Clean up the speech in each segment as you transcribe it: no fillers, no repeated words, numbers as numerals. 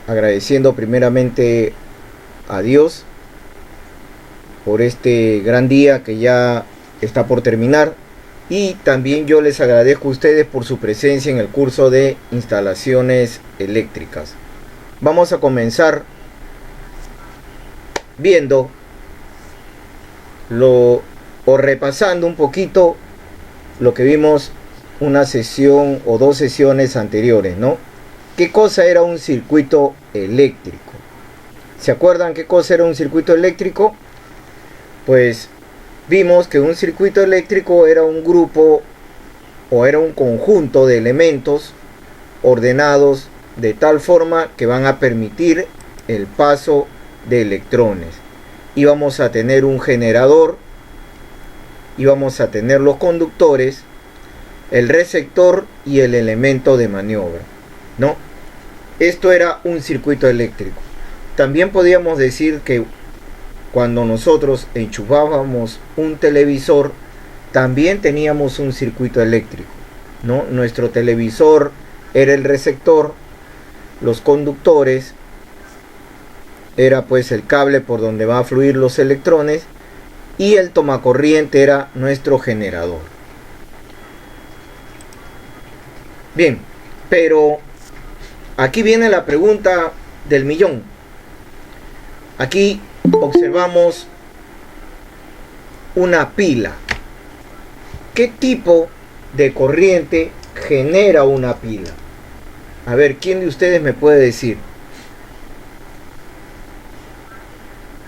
agradeciendo primeramente a Dios por este gran día que ya está por terminar, y también yo les agradezco a ustedes por su presencia en el curso de instalaciones eléctricas. Vamos a comenzar viendo o repasando un poquito lo que vimos una sesión o dos sesiones anteriores, ¿no? ¿Qué cosa era un circuito eléctrico? ¿Se acuerdan qué cosa era un circuito eléctrico? Pues vimos que un circuito eléctrico era un grupo o era un conjunto de elementos ordenados de tal forma que van a permitir el paso de electrones. Íbamos a tener un generador, íbamos a tener los conductores, el receptor y el elemento de maniobra, ¿no? Esto era un circuito eléctrico. También podíamos decir que cuando nosotros enchufábamos un televisor, también teníamos un circuito eléctrico, ¿no? Nuestro televisor era el receptor, los conductores era pues el cable por donde va a fluir los electrones, y el tomacorriente era nuestro generador. Bien, pero aquí viene la pregunta del millón. Aquí observamos una pila. ¿Qué tipo de corriente genera una pila? A ver, ¿quién de ustedes me puede decir?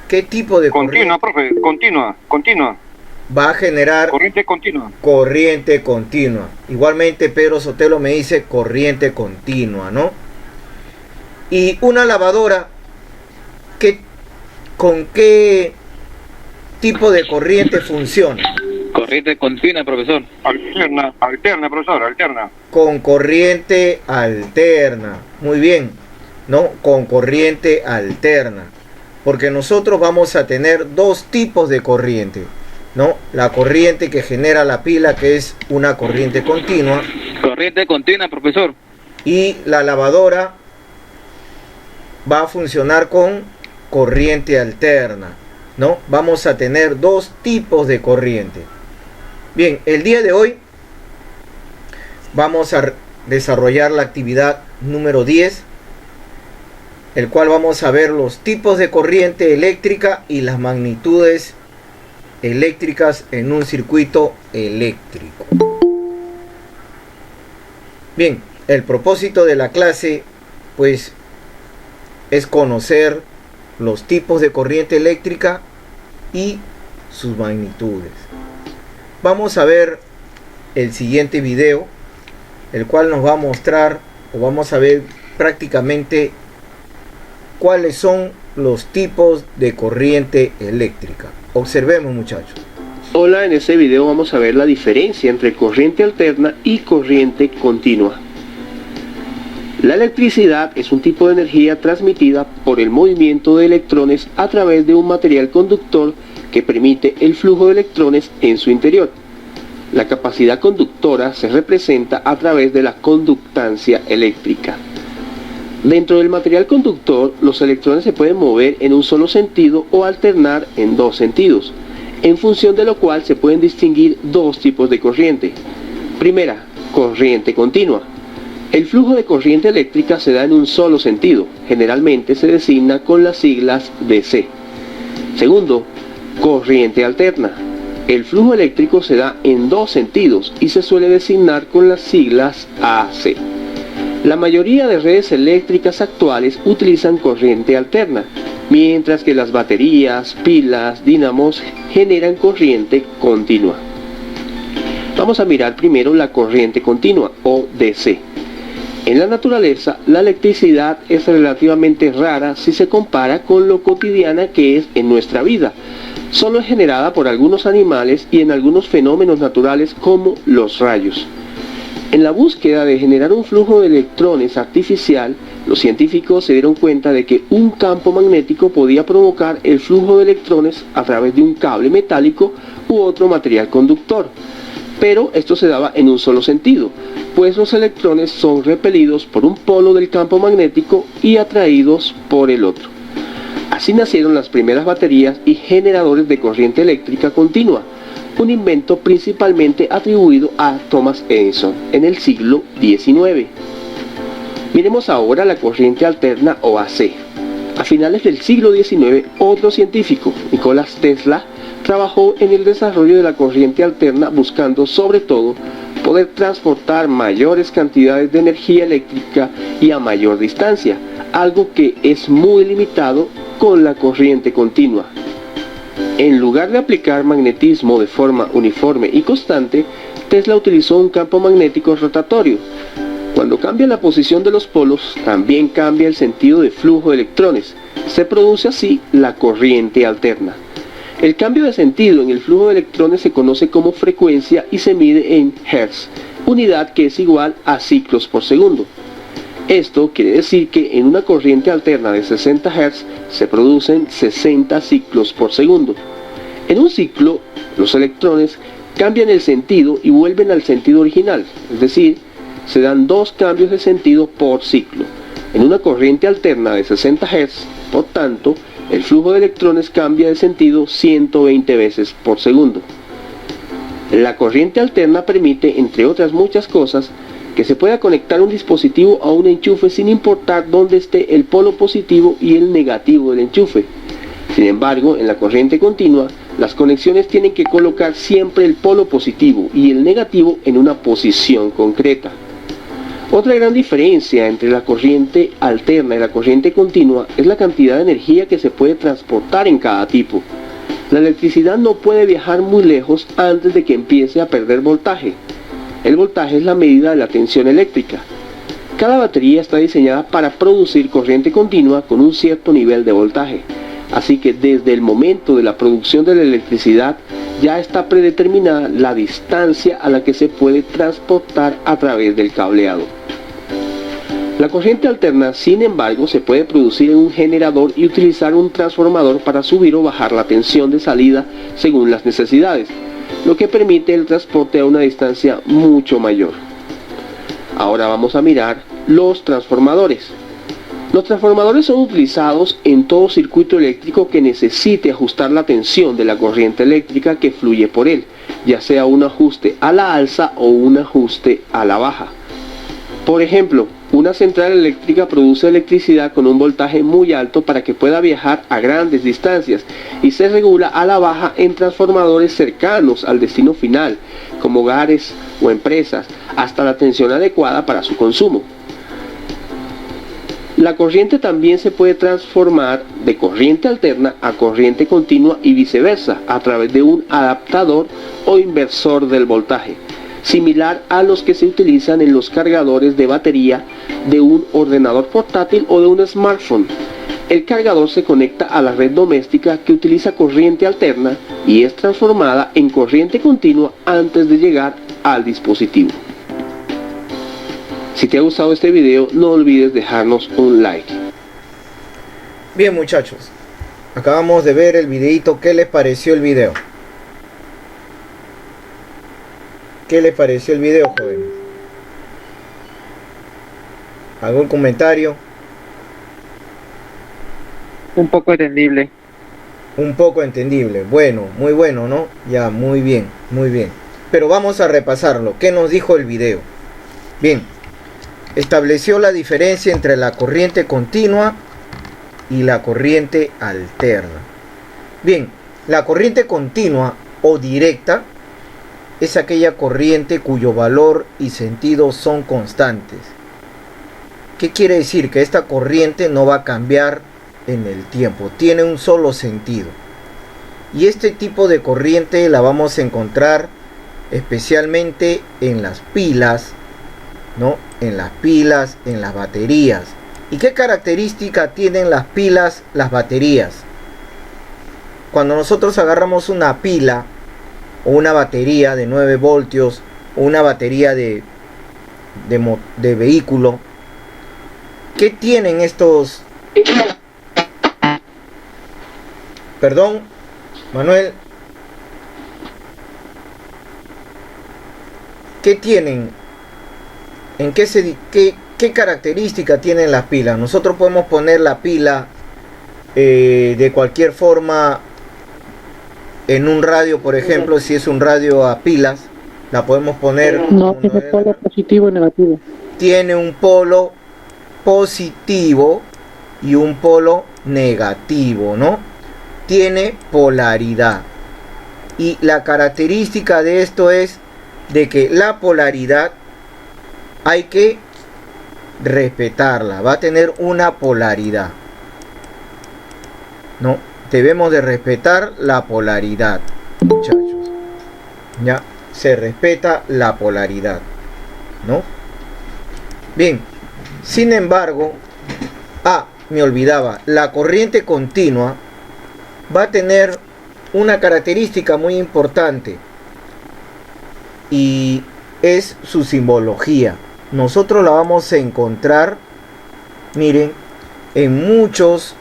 ¿Qué tipo de continua, profe, continua. Va a generar corriente continua? Corriente continua. Igualmente Pedro Sotelo me dice corriente continua, ¿no? Y una lavadora, ¿con qué tipo de corriente funciona? Corriente continua, profesor. Alterna, profesor, alterna. Con corriente alterna. Muy bien, ¿no? Con corriente alterna. Porque nosotros vamos a tener dos tipos de corriente, ¿no? La corriente que genera la pila, que es una corriente continua. Corriente continua, profesor. Y la lavadora va a funcionar con corriente alterna, ¿no? Vamos a tener dos tipos de corriente. Bien, el día de hoy vamos a desarrollar la actividad número 10, el cual vamos a ver los tipos de corriente eléctrica y las magnitudes eléctricas en un circuito eléctrico. Bien, el propósito de la clase pues es conocer los tipos de corriente eléctrica y sus magnitudes. Vamos a ver el siguiente video, el cual nos va a mostrar, o vamos a ver prácticamente cuáles son los tipos de corriente eléctrica. Observemos, muchachos. Hola, en este video vamos a ver la diferencia entre corriente alterna y corriente continua. La electricidad es un tipo de energía transmitida por el movimiento de electrones a través de un material conductor que permite el flujo de electrones en su interior. La capacidad conductora se representa a través de la conductancia eléctrica. Dentro del material conductor, los electrones se pueden mover en un solo sentido o alternar en dos sentidos, en función de lo cual se pueden distinguir dos tipos de corriente. Primera, corriente continua. El flujo de corriente eléctrica se da en un solo sentido, generalmente se designa con las siglas DC. Segundo, corriente alterna. El flujo eléctrico se da en dos sentidos y se suele designar con las siglas AC. La mayoría de redes eléctricas actuales utilizan corriente alterna, mientras que las baterías, pilas, dínamos generan corriente continua. Vamos a mirar primero la corriente continua o DC. En la naturaleza, la electricidad es relativamente rara si se compara con lo cotidiana que es en nuestra vida. Solo es generada por algunos animales y en algunos fenómenos naturales como los rayos. En la búsqueda de generar un flujo de electrones artificial, los científicos se dieron cuenta de que un campo magnético podía provocar el flujo de electrones a través de un cable metálico u otro material conductor. pero esto se daba en un solo sentido, pues los electrones son repelidos por un polo del campo magnético y atraídos por el otro. Así nacieron las primeras baterías y generadores de corriente eléctrica continua, un invento principalmente atribuido a Thomas Edison en el siglo XIX. Miremos ahora la corriente alterna o AC. A finales del siglo XIX, otro científico, Nikola Tesla, trabajó en el desarrollo de la corriente alterna buscando sobre todo poder transportar mayores cantidades de energía eléctrica y a mayor distancia, algo que es muy limitado con la corriente continua. En lugar de aplicar magnetismo de forma uniforme y constante, Tesla utilizó un campo magnético rotatorio. Cuando cambia la posición de los polos, también cambia el sentido de flujo de electrones. Se produce así la corriente alterna. El cambio de sentido en el flujo de electrones se conoce como frecuencia y se mide en Hertz, unidad que es igual a ciclos por segundo. Esto quiere decir que en una corriente alterna de 60 Hz se producen 60 ciclos por segundo. En un ciclo, los electrones cambian el sentido y vuelven al sentido original, es decir, se dan dos cambios de sentido por ciclo. En una corriente alterna de 60 Hz, por tanto, el flujo de electrones cambia de sentido 120 veces por segundo. La corriente alterna permite, entre otras muchas cosas, que se pueda conectar un dispositivo a un enchufe sin importar dónde esté el polo positivo y el negativo del enchufe. Sin embargo, en la corriente continua, las conexiones tienen que colocar siempre el polo positivo y el negativo en una posición concreta. Otra gran diferencia entre la corriente alterna y la corriente continua es la cantidad de energía que se puede transportar en cada tipo. La electricidad no puede viajar muy lejos antes de que empiece a perder voltaje. El voltaje es la medida de la tensión eléctrica. Cada batería está diseñada para producir corriente continua con un cierto nivel de voltaje. Así que desde el momento de la producción de la electricidad ya está predeterminada la distancia a la que se puede transportar a través del cableado. La corriente alterna, sin embargo, se puede producir en un generador y utilizar un transformador para subir o bajar la tensión de salida según las necesidades, lo que permite el transporte a una distancia mucho mayor. Ahora vamos a mirar los transformadores. Los transformadores son utilizados en todo circuito eléctrico que necesite ajustar la tensión de la corriente eléctrica que fluye por él, ya sea un ajuste a la alza o un ajuste a la baja. Por ejemplo, una central eléctrica produce electricidad con un voltaje muy alto para que pueda viajar a grandes distancias y se regula a la baja en transformadores cercanos al destino final, como hogares o empresas, hasta la tensión adecuada para su consumo. La corriente también se puede transformar de corriente alterna a corriente continua y viceversa a través de un adaptador o inversor del voltaje, similar a los que se utilizan en los cargadores de batería de un ordenador portátil o de un smartphone. El cargador se conecta a la red doméstica que utiliza corriente alterna y es transformada en corriente continua antes de llegar al dispositivo. Si te ha gustado este video, no olvides dejarnos un like. Bien, muchachos, acabamos de ver el videito. ¿Qué les pareció el video? ¿Qué les pareció el video, jóvenes? ¿Algún comentario? Un poco entendible. Un poco entendible. Bueno, muy bueno, ¿no? Ya, muy bien, muy bien. Pero vamos a repasarlo. ¿Qué nos dijo el video? Bien, estableció la diferencia entre la corriente continua y la corriente alterna. Bien, la corriente continua o directa es aquella corriente cuyo valor y sentido son constantes. ¿Qué quiere decir? Que esta corriente no va a cambiar en el tiempo, tiene un solo sentido. Y este tipo de corriente la vamos a encontrar especialmente en las pilas, ¿no? En las pilas, en las baterías. ¿Y qué característica tienen las pilas, las baterías? Cuando nosotros agarramos una pila o una batería de 9 voltios o una batería de vehículo, ¿qué tienen estos? Perdón, Manuel. ¿qué tienen? ¿Qué característica tienen las pilas? Nosotros podemos poner la pila de cualquier forma en un radio, por ejemplo, si es un radio a pilas, la podemos poner... No, tiene polo positivo y negativo. Tiene un polo positivo y un polo negativo, ¿no? Tiene polaridad. Y la característica de esto es de que la polaridad hay que respetarla, va a tener una polaridad, ¿no? Debemos de respetar la polaridad, muchachos. Ya, se respeta la polaridad, ¿no? Bien, sin embargo, me olvidaba, la corriente continua va a tener una característica muy importante y es su simbología. Nosotros la vamos a encontrar, miren, en muchos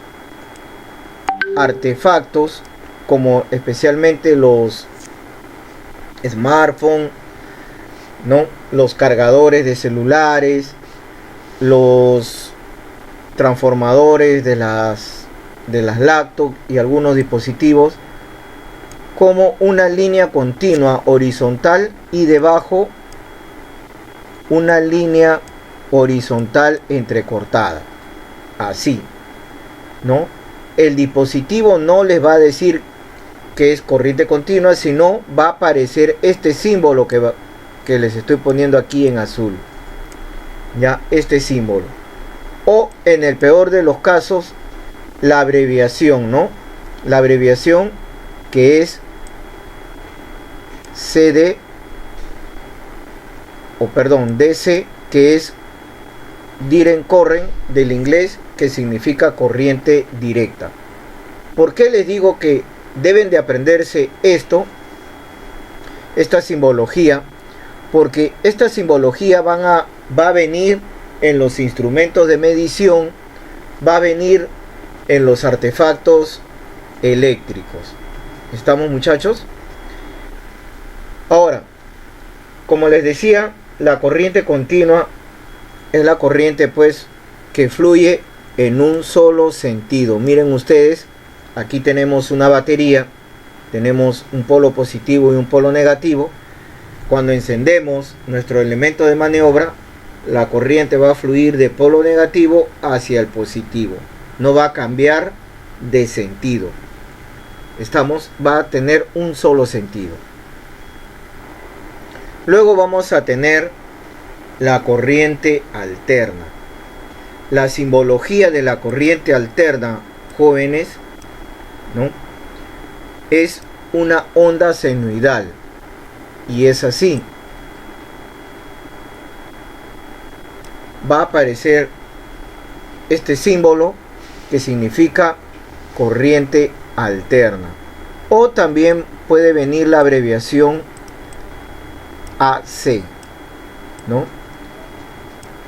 artefactos, como especialmente los smartphones, ¿no? Los cargadores de celulares, los transformadores de las laptops y algunos dispositivos, como una línea continua horizontal y debajo una línea horizontal entrecortada, así, ¿no? El dispositivo no les va a decir que es corriente continua, sino va a aparecer este símbolo que les estoy poniendo aquí en azul, ya, este símbolo, o en el peor de los casos la abreviación, ¿no? La abreviación que es CD, DC, que es direct current del inglés, que significa corriente directa. ¿Por qué les digo que deben de aprenderse esta simbología? Porque esta simbología va a venir en los instrumentos de medición, va a venir en los artefactos eléctricos. ¿Estamos, muchachos? Ahora, como les decía, la corriente continua es la corriente pues que fluye en un solo sentido. Miren ustedes, aquí tenemos una batería, tenemos un polo positivo y un polo negativo. Cuando encendemos nuestro elemento de maniobra, la corriente va a fluir de polo negativo hacia el positivo, no va a cambiar de sentido. Va a tener un solo sentido. Luego vamos a tener la corriente alterna. La simbología de la corriente alterna, jóvenes, ¿no? Es una onda senoidal. Y es así. Va a aparecer este símbolo que significa corriente alterna. O también puede venir la abreviación AC, ¿no?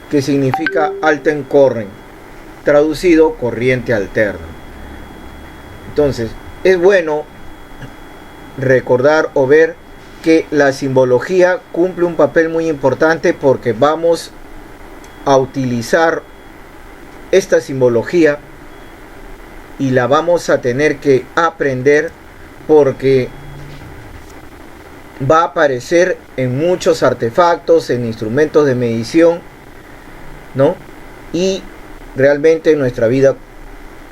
Que significa altern current, traducido corriente alterna. Entonces, es bueno recordar o ver que la simbología cumple un papel muy importante, porque vamos a utilizar esta simbología y la vamos a tener que aprender, porque va a aparecer en muchos artefactos, en instrumentos de medición, ¿no? Y realmente en nuestra vida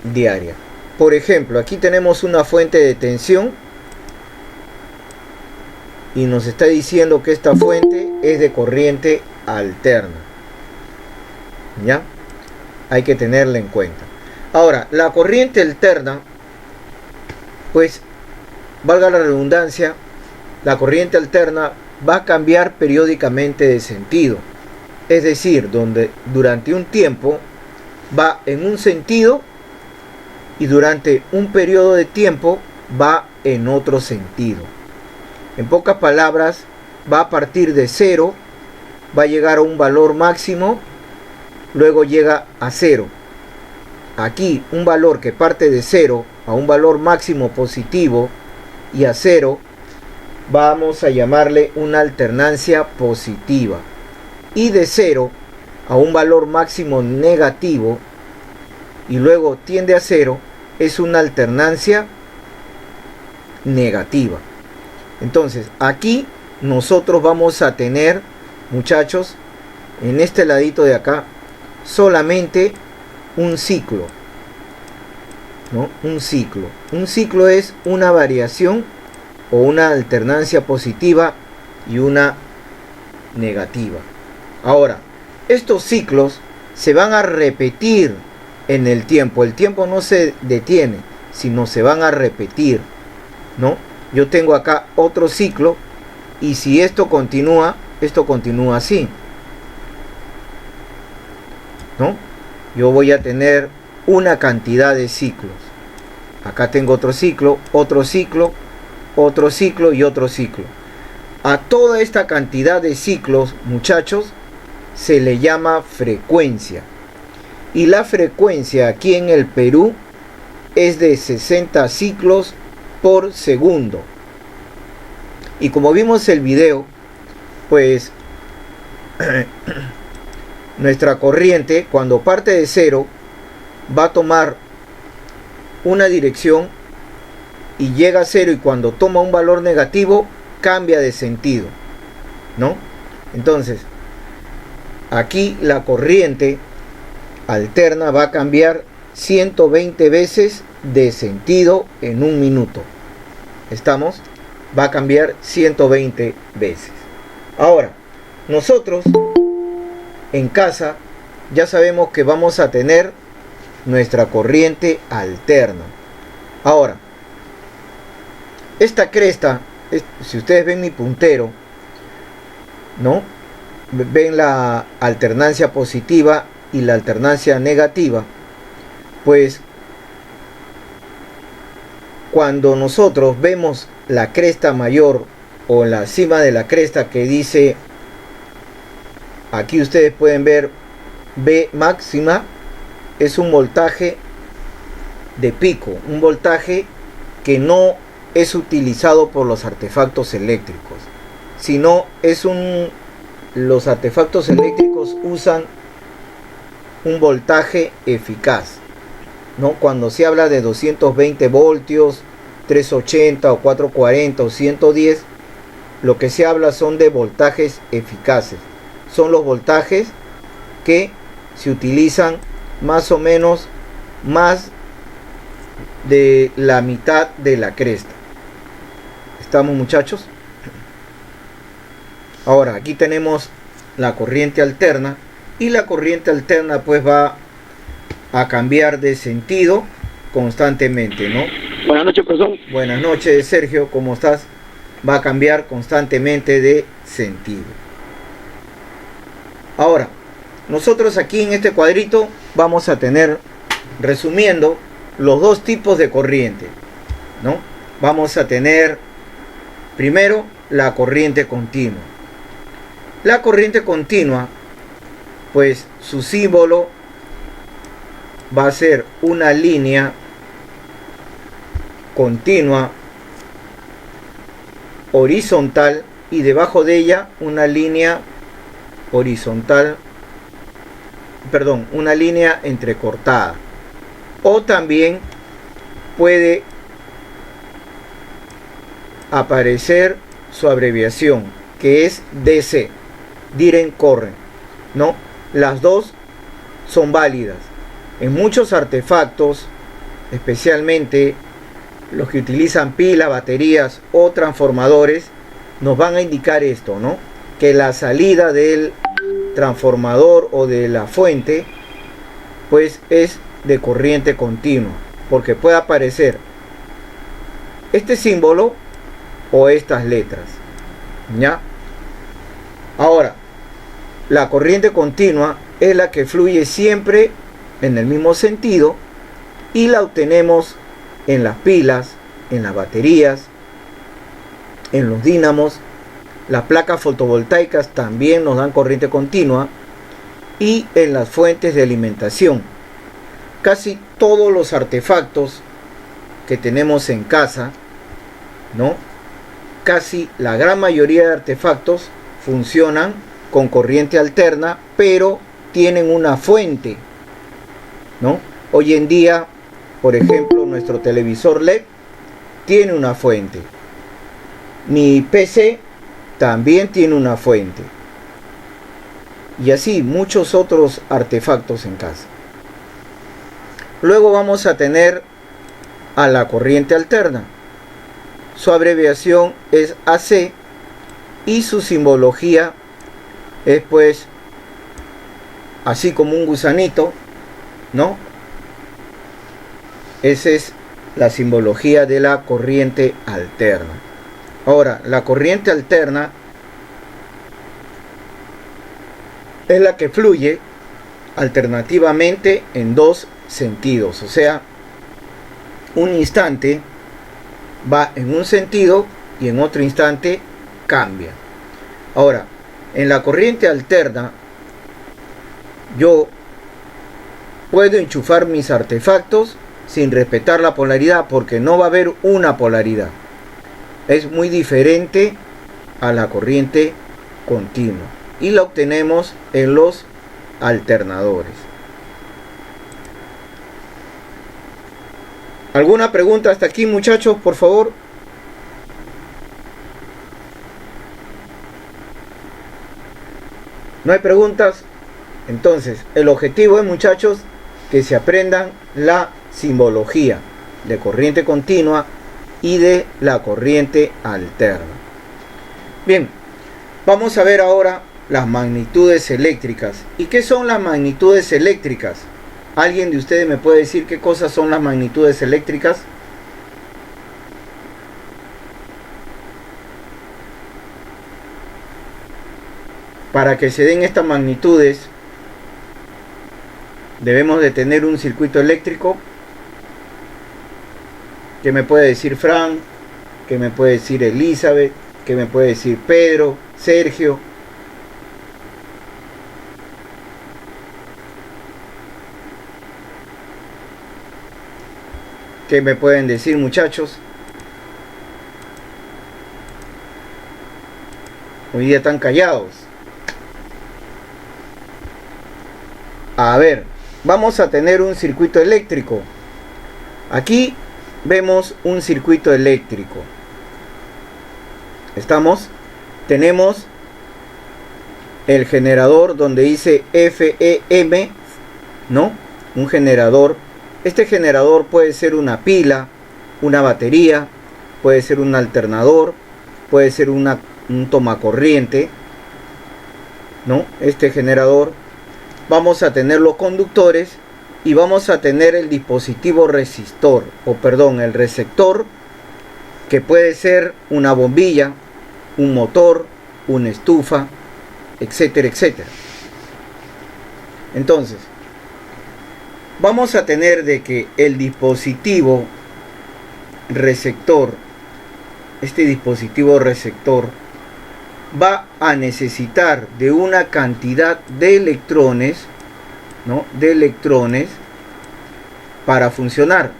diaria. Por ejemplo, aquí tenemos una fuente de tensión y nos está diciendo que esta fuente es de corriente alterna. ¿Ya? Hay que tenerla en cuenta. Ahora, la corriente alterna, pues, valga la redundancia, la corriente alterna va a cambiar periódicamente de sentido. Es decir, donde durante un tiempo va en un sentido y durante un periodo de tiempo va en otro sentido. En pocas palabras, va a partir de cero, va a llegar a un valor máximo, luego llega a cero. Aquí un valor que parte de cero a un valor máximo positivo y a cero, vamos a llamarle una alternancia positiva. Y de 0 a un valor máximo negativo y luego tiende a 0 es una alternancia negativa. Entonces aquí nosotros vamos a tener, muchachos, en este ladito de acá solamente un ciclo, ¿no? Un ciclo. Un ciclo es una variación o una alternancia positiva y una negativa. Ahora, estos ciclos se van a repetir en el tiempo. El tiempo no se detiene, sino se van a repetir, ¿no? Yo tengo acá otro ciclo y si esto continúa así, ¿no? Yo voy a tener una cantidad de ciclos. Acá tengo otro ciclo, otro ciclo, otro ciclo y otro ciclo. A toda esta cantidad de ciclos, muchachos, se le llama frecuencia. Y la frecuencia aquí en el Perú es de 60 ciclos por segundo. Y como vimos el video, pues nuestra corriente cuando parte de 0 va a tomar una dirección y llega a 0, y cuando toma un valor negativo cambia de sentido, ¿no? Entonces aquí la corriente alterna va a cambiar 120 veces de sentido en un minuto. ¿Estamos? Va a cambiar 120 veces. Ahora, nosotros en casa ya sabemos que vamos a tener nuestra corriente alterna. Ahora, esta cresta, si ustedes ven mi puntero, ¿no? Ven la alternancia positiva y la alternancia negativa. Pues cuando nosotros vemos la cresta mayor o la cima de la cresta que dice, aquí ustedes pueden ver B máxima, es un voltaje de pico, un voltaje que no es utilizado por los artefactos eléctricos, sino los artefactos eléctricos usan un voltaje eficaz, ¿no? Cuando se habla de 220 voltios, 380 o 440 o 110, lo que se habla son de voltajes eficaces. Son los voltajes que se utilizan más o menos más de la mitad de la cresta. ¿Estamos, muchachos? Ahora aquí tenemos la corriente alterna, y la corriente alterna pues va a cambiar de sentido constantemente, ¿no? Buenas noches, profesor. Buenas noches, Sergio, ¿cómo estás? Va a cambiar constantemente de sentido. Ahora, nosotros aquí en este cuadrito vamos a tener, resumiendo, los dos tipos de corriente, ¿no? Vamos a tener primero la corriente continua. La corriente continua, pues su símbolo va a ser una línea continua horizontal y debajo de ella una línea horizontal, perdón, una línea entrecortada. O también puede aparecer su abreviación, que es DC, Direct Current, ¿no? Las dos son válidas. En muchos artefactos, especialmente los que utilizan pilas, baterías o transformadores, nos van a indicar esto, ¿no? Que la salida del transformador o de la fuente pues es de corriente continua, porque puede aparecer este símbolo o estas letras, ¿ya? Ahora, la corriente continua es la que fluye siempre en el mismo sentido y la obtenemos en las pilas, en las baterías, en los dínamos. Las placas fotovoltaicas también nos dan corriente continua, y en las fuentes de alimentación. Casi todos los artefactos que tenemos en casa, ¿no? casi la gran mayoría de artefactos funcionan con corriente alterna, pero tienen una fuente, ¿no? Hoy en día, por ejemplo, nuestro televisor LED tiene una fuente. Mi PC también tiene una fuente. Y así muchos otros artefactos en casa. Luego vamos a tener a la corriente alterna. Su abreviación es AC y su simbología es pues así como un gusanito, ¿no? Esa es la simbología de la corriente alterna. Ahora, la corriente alterna es la que fluye alternativamente en dos sentidos. O sea, un instante va en un sentido y en otro instante cambia. Ahora, en la corriente alterna, yo puedo enchufar mis artefactos sin respetar la polaridad, porque no va a haber una polaridad. Es muy diferente a la corriente continua y la obtenemos en los alternadores. ¿Alguna pregunta hasta aquí, muchachos, por favor? ¿No hay preguntas? Entonces, el objetivo es, muchachos, que se aprendan la simbología de corriente continua y de la corriente alterna. Bien, vamos a ver ahora las magnitudes eléctricas. ¿Y qué son las magnitudes eléctricas? ¿Alguien de ustedes me puede decir qué cosas son las magnitudes eléctricas? Para que se den estas magnitudes, debemos de tener un circuito eléctrico. ¿Qué me puede decir Fran? ¿Qué me puede decir Elizabeth? ¿Qué me puede decir Pedro? Sergio. ¿Qué me pueden decir, muchachos? Hoy día están callados. A ver, vamos a tener un circuito eléctrico. Aquí vemos un circuito eléctrico. Tenemos el generador donde dice FEM, ¿no? Un generador. Este generador puede ser una pila, una batería, puede ser un alternador, puede ser un tomacorriente, ¿no? Este generador. Vamos a tener los conductores y vamos a tener el dispositivo resistor, el receptor, que puede ser una bombilla, un motor, una estufa, etcétera, etcétera. Entonces, vamos a tener de que el dispositivo receptor, este dispositivo receptor, va a necesitar de una cantidad de electrones, ¿no? De electrones para funcionar.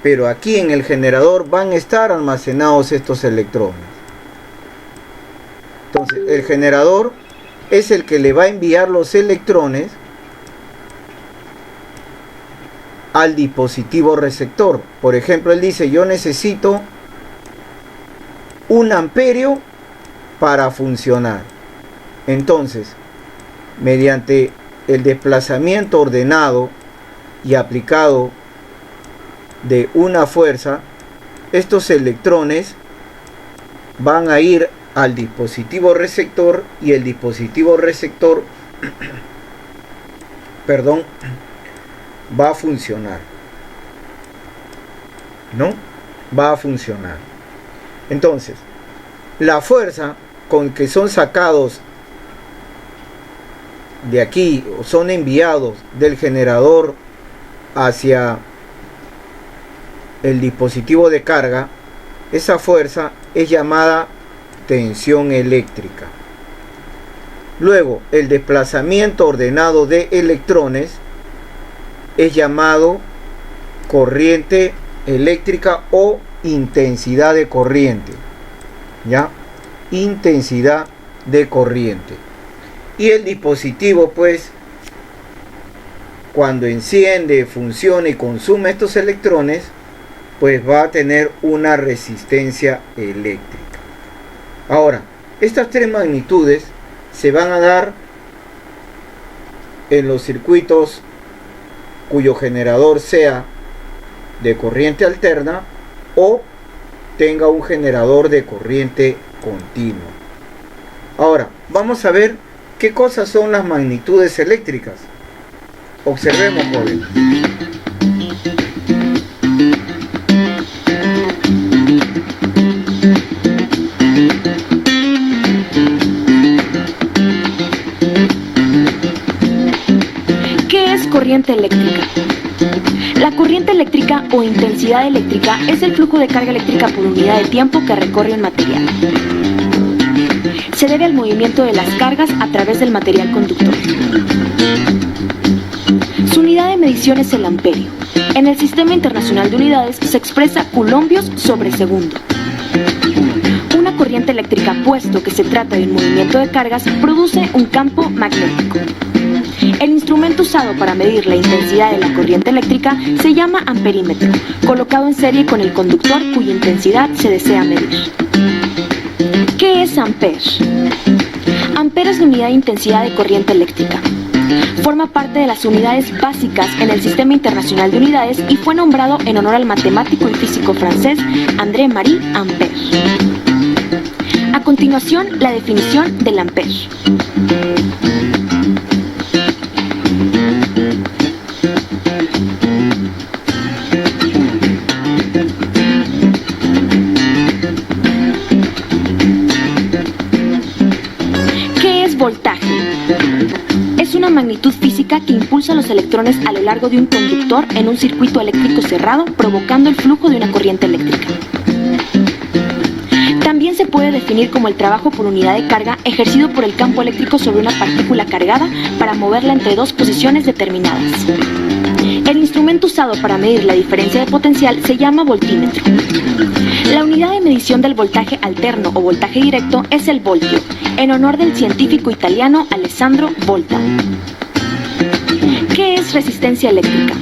Pero aquí en el generador van a estar almacenados estos electrones. Entonces, el generador es el que le va a enviar los electrones al dispositivo receptor. Por ejemplo, él dice, yo necesito 1 amperio para funcionar. Entonces, mediante el desplazamiento ordenado y aplicado de una fuerza, estos electrones van a ir al dispositivo receptor y el dispositivo receptor va a funcionar, ¿no? Va a funcionar. Entonces, la fuerza con que son sacados de aquí o son enviados del generador hacia el dispositivo de carga, esa fuerza es llamada tensión eléctrica. Luego, el desplazamiento ordenado de electrones es llamado corriente eléctrica o intensidad de corriente, ¿ya? Intensidad de corriente. Y el dispositivo, pues, cuando enciende, funciona y consume estos electrones, pues va a tener una resistencia eléctrica. Ahora, estas tres magnitudes se van a dar en los circuitos cuyo generador sea de corriente alterna o tenga un generador de corriente continua. Ahora, vamos a ver qué cosas son las magnitudes eléctricas. Observemos, jóvenes. ¿Qué es corriente eléctrica? La corriente eléctrica o intensidad eléctrica es el flujo de carga eléctrica por unidad de tiempo que recorre un material. Se debe al movimiento de las cargas a través del material conductor. Su unidad de medición es el amperio. En el Sistema Internacional de Unidades se expresa coulombios sobre segundo. Una corriente eléctrica, puesto que se trata de un movimiento de cargas, produce un campo magnético. El instrumento usado para medir la intensidad de la corriente eléctrica se llama amperímetro, colocado en serie con el conductor cuya intensidad se desea medir. ¿Qué es ampere? Ampere es la unidad de intensidad de corriente eléctrica. Forma parte de las unidades básicas en el Sistema Internacional de Unidades y fue nombrado en honor al matemático y físico francés André-Marie Ampère. A continuación, la definición del ampere. ¿Qué es voltaje? Es una magnitud física que impulsa los electrones a lo largo de un conductor en un circuito eléctrico cerrado, provocando el flujo de una corriente eléctrica. También se puede definir como el trabajo por unidad de carga ejercido por el campo eléctrico sobre una partícula cargada para moverla entre dos posiciones determinadas. El instrumento usado para medir la diferencia de potencial se llama voltímetro. La unidad de medición del voltaje alterno o voltaje directo es el voltio, en honor del científico italiano Alessandro Volta. ¿Qué es resistencia eléctrica?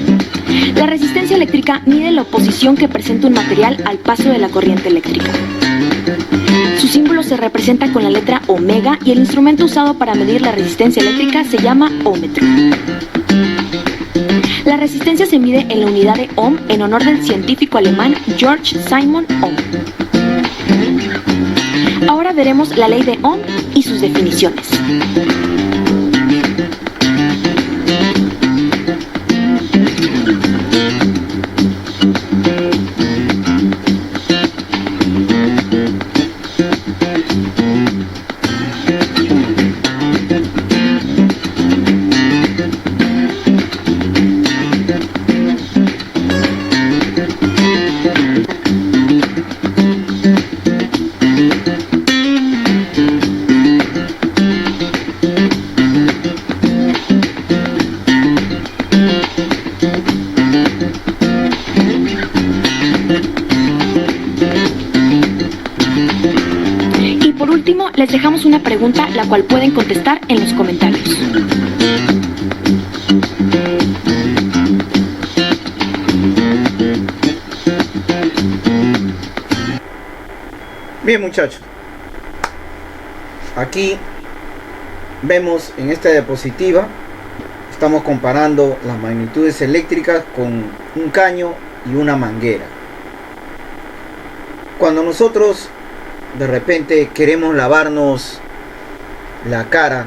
La resistencia eléctrica mide la oposición que presenta un material al paso de la corriente eléctrica. Su símbolo se representa con la letra omega y el instrumento usado para medir la resistencia eléctrica se llama ómetro. La resistencia se mide en la unidad de ohm en honor del científico alemán Georg Simon Ohm. Ahora veremos la ley de Ohm y sus definiciones. Les dejamos una pregunta la cual pueden contestar en los comentarios. Bien, muchachos, aquí vemos en esta diapositiva, estamos comparando las magnitudes eléctricas con un caño y una manguera. Cuando nosotros de repente queremos lavarnos la cara,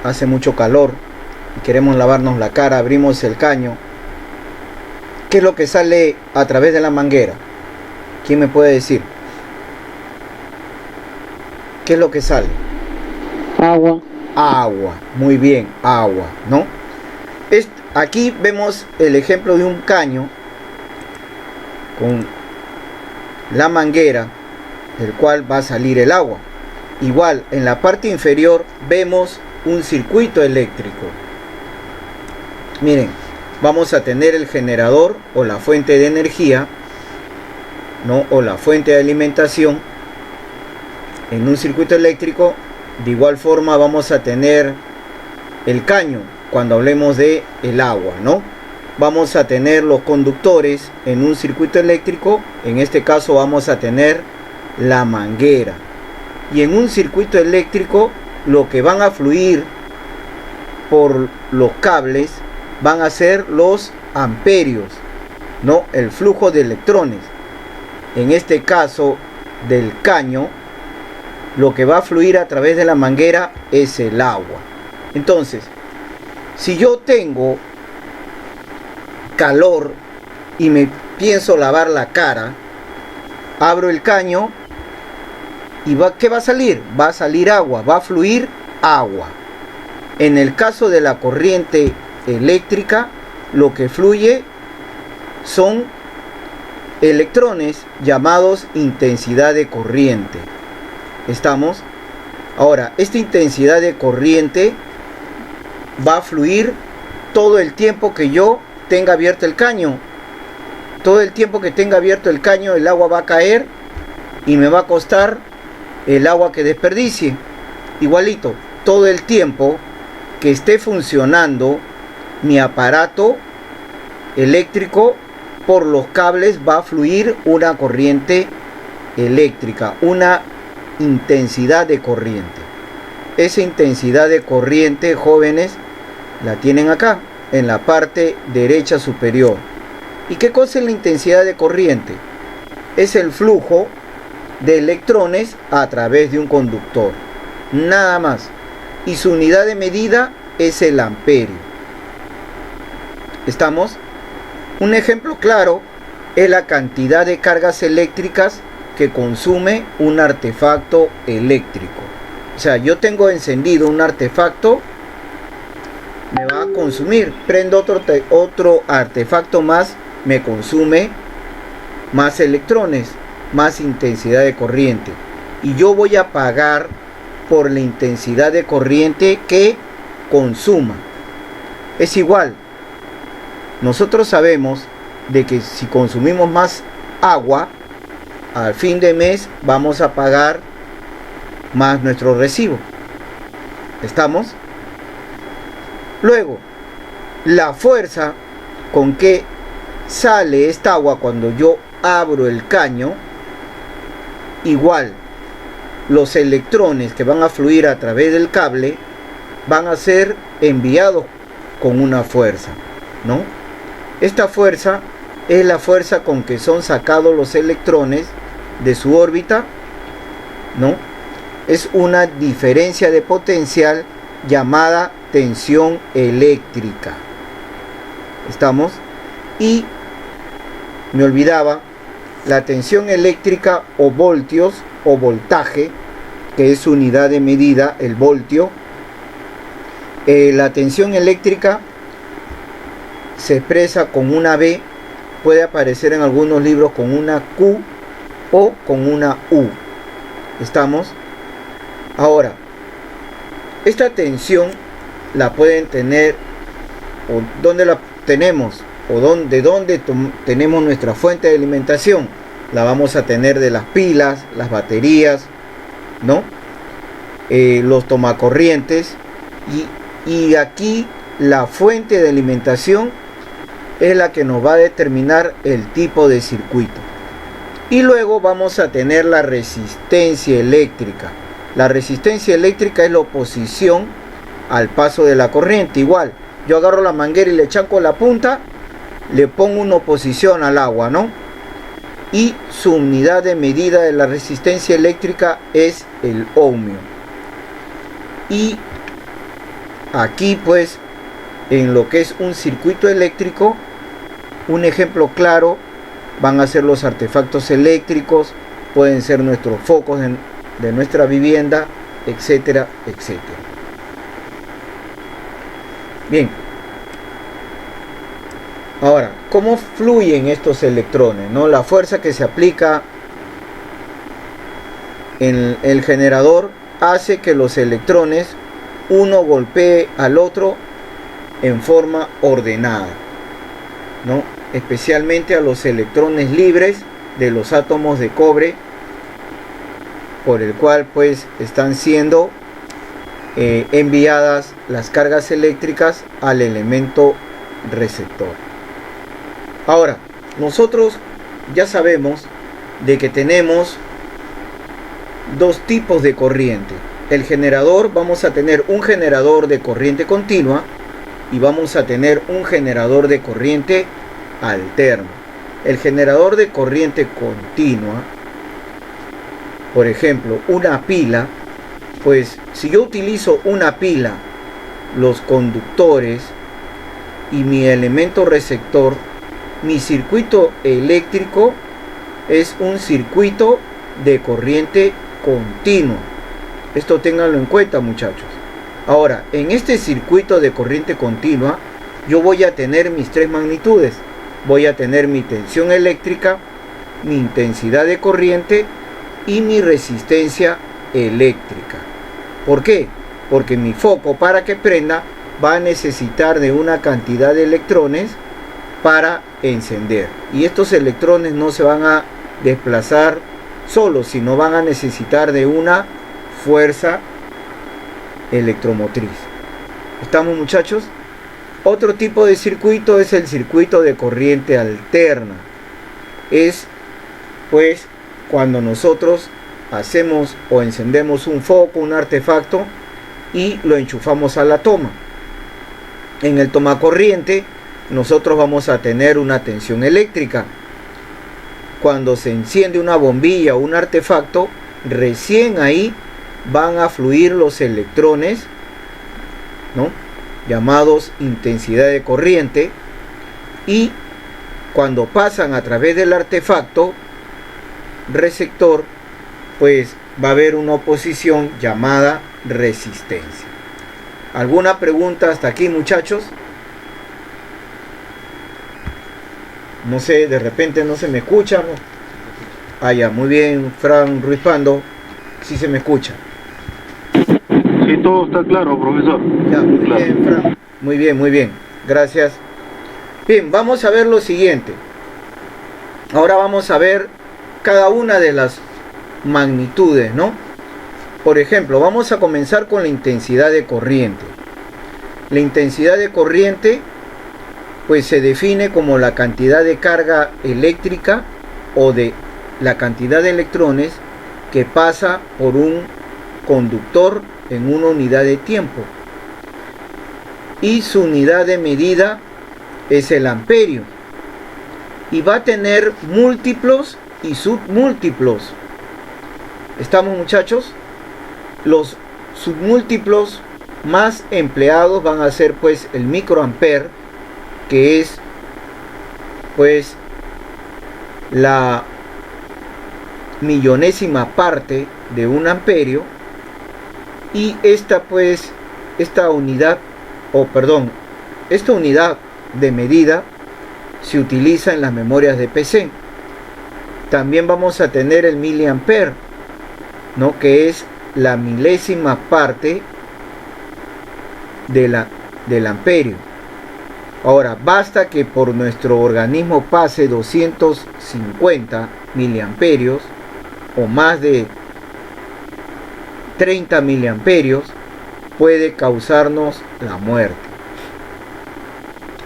hace mucho calor y queremos lavarnos la cara, abrimos el caño, ¿qué es lo que sale a través de la manguera? ¿Quién me puede decir? ¿Qué es lo que sale? Agua. Agua, muy bien, agua, ¿no? Aquí vemos el ejemplo de un caño con la manguera, del cual va a salir el agua. Igual, en la parte inferior vemos un circuito eléctrico. Miren, vamos a tener el generador o la fuente de energía, ¿no? O la fuente de alimentación. En un circuito eléctrico, de igual forma vamos a tener el caño cuando hablemos de el agua, ¿no? Vamos a tener los conductores en un circuito eléctrico, en este caso vamos a tener la manguera. Y en un circuito eléctrico lo que van a fluir por los cables van a ser los amperios, ¿no? El flujo de electrones. En este caso del caño, lo que va a fluir a través de la manguera es el agua. Entonces, si yo tengo calor y me pienso lavar la cara, abro el caño y ¿qué va a salir? Va a salir agua, va a fluir agua. En el caso de la corriente eléctrica, lo que fluye son electrones llamados intensidad de corriente. ¿Estamos? Ahora, esta intensidad de corriente va a fluir todo el tiempo que yo tenga abierto el caño. Todo el tiempo que tenga abierto el caño, el agua va a caer y me va a costar el agua que desperdicie. Igualito, todo el tiempo que esté funcionando mi aparato eléctrico, por los cables va a fluir una corriente eléctrica, una intensidad de corriente. Esa intensidad de corriente, jóvenes, la tienen acá, en la parte derecha superior. ¿Y qué cosa es la intensidad de corriente? Es el flujo de electrones a través de un conductor, nada más. Y su unidad de medida es el amperio. ¿Estamos? Un ejemplo claro es la cantidad de cargas eléctricas que consume un artefacto eléctrico. O sea, yo tengo encendido un artefacto, me va a consumir. Prendo otro artefacto más, me consume más electrones, más intensidad de corriente. Y yo voy a pagar por la intensidad de corriente que consuma. Es igual. Nosotros sabemos de que si consumimos más agua, al fin de mes vamos a pagar más nuestro recibo. ¿Estamos? Luego, la fuerza con que sale esta agua cuando yo abro el caño, igual, los electrones que van a fluir a través del cable van a ser enviados con una fuerza, ¿no? Esta fuerza es la fuerza con que son sacados los electrones de su órbita, ¿no? Es una diferencia de potencial llamada tensión eléctrica. ¿Estamos? Y me olvidaba, la tensión eléctrica o voltios o voltaje, que es su unidad de medida, el voltio. La tensión eléctrica se expresa con una B, puede aparecer en algunos libros con una Q o con una U. ¿Estamos? Ahora, esta tensión la pueden tener, o ¿dónde la tenemos? O de dónde tenemos nuestra fuente de alimentación. La vamos a tener de las pilas, las baterías, ¿no? Los tomacorrientes. Y aquí la fuente de alimentación es la que nos va a determinar el tipo de circuito. Y luego vamos a tener la resistencia eléctrica. La resistencia eléctrica es la oposición al paso de la corriente. Igual, yo agarro la manguera y le chanco la punta, le pongo una oposición al agua, ¿no? Y su unidad de medida de la resistencia eléctrica es el ohmio. Y aquí pues, en lo que es un circuito eléctrico, un ejemplo claro van a ser los artefactos eléctricos, pueden ser nuestros focos de nuestra vivienda, etcétera, etcétera. Bien. Ahora, ¿cómo fluyen estos electrones, ¿no? La fuerza que se aplica en el generador hace que los electrones, uno golpee al otro en forma ordenada, ¿no? Especialmente a los electrones libres de los átomos de cobre por el cual pues están siendo enviadas las cargas eléctricas al elemento receptor. Ahora, nosotros ya sabemos de que tenemos dos tipos de corriente. El generador, vamos a tener un generador de corriente continua y vamos a tener un generador de corriente alterna. El generador de corriente continua, por ejemplo, una pila, pues si yo utilizo una pila, los conductores y mi elemento receptor, mi circuito eléctrico es un circuito de corriente continua. Esto ténganlo en cuenta, muchachos. Ahora, en este circuito de corriente continua, yo voy a tener mis tres magnitudes. Voy a tener mi tensión eléctrica, mi intensidad de corriente y mi resistencia eléctrica. ¿Por qué? Porque mi foco, para que prenda, va a necesitar de una cantidad de electrones para encender. Y estos electrones no se van a desplazar solos, sino van a necesitar de una fuerza electromotriz. ¿Estamos, muchachos? Otro tipo de circuito es el circuito de corriente alterna. Es pues cuando nosotros hacemos o encendemos un foco, un artefacto y lo enchufamos a la toma. En el tomacorriente nosotros vamos a tener una tensión eléctrica. Cuando se enciende una bombilla o un artefacto, recién ahí van a fluir los electrones, ¿no?, llamados intensidad de corriente, y cuando pasan a través del artefacto receptor, pues va a haber una oposición llamada resistencia. ¿Alguna pregunta hasta aquí, muchachos? No sé, de repente no se me escucha, ¿no? Ah, ya, muy bien, Fran Ruiz Pando, sí se me escucha. Sí, todo está claro, profesor. Ya, muy Claro. bien, Fran. Muy bien, gracias. Bien, vamos a ver lo siguiente. Ahora vamos a ver cada una de las magnitudes, ¿no? Por ejemplo, vamos a comenzar con la intensidad de corriente. La intensidad de corriente pues se define como la cantidad de carga eléctrica o de la cantidad de electrones que pasa por un conductor en una unidad de tiempo, y su unidad de medida es el amperio, y va a tener múltiplos y submúltiplos. ¿Estamos, muchachos? Los submúltiplos más empleados van a ser pues el microamper, que es pues la millonésima parte de un amperio, y esta unidad de medida se utiliza en las memorias de PC. También vamos a tener el miliamper, ¿no?, que es la milésima parte del amperio. Ahora, basta que por nuestro organismo pase 250 miliamperios o más de 30 miliamperios, puede causarnos la muerte.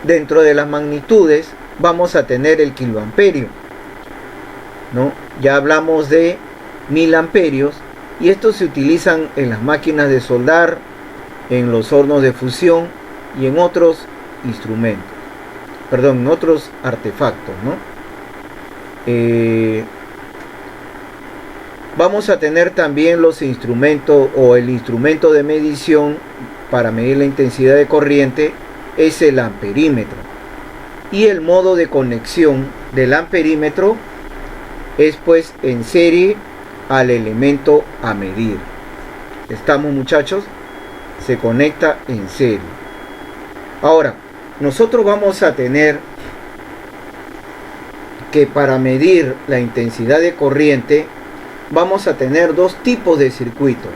Dentro de las magnitudes vamos a tener el kiloamperio, ¿no? Ya hablamos de 1000 amperios, y estos se utilizan en las máquinas de soldar, en los hornos de fusión y en otros instrumentos, en otros artefactos, ¿no? Vamos a tener también los instrumentos, o el instrumento de medición para medir la intensidad de corriente es el amperímetro, y el modo de conexión del amperímetro es pues en serie al elemento a medir. ¿Estamos, muchachos? Se conecta en serie. Ahora, nosotros vamos a tener que para medir la intensidad de corriente vamos a tener dos tipos de circuitos.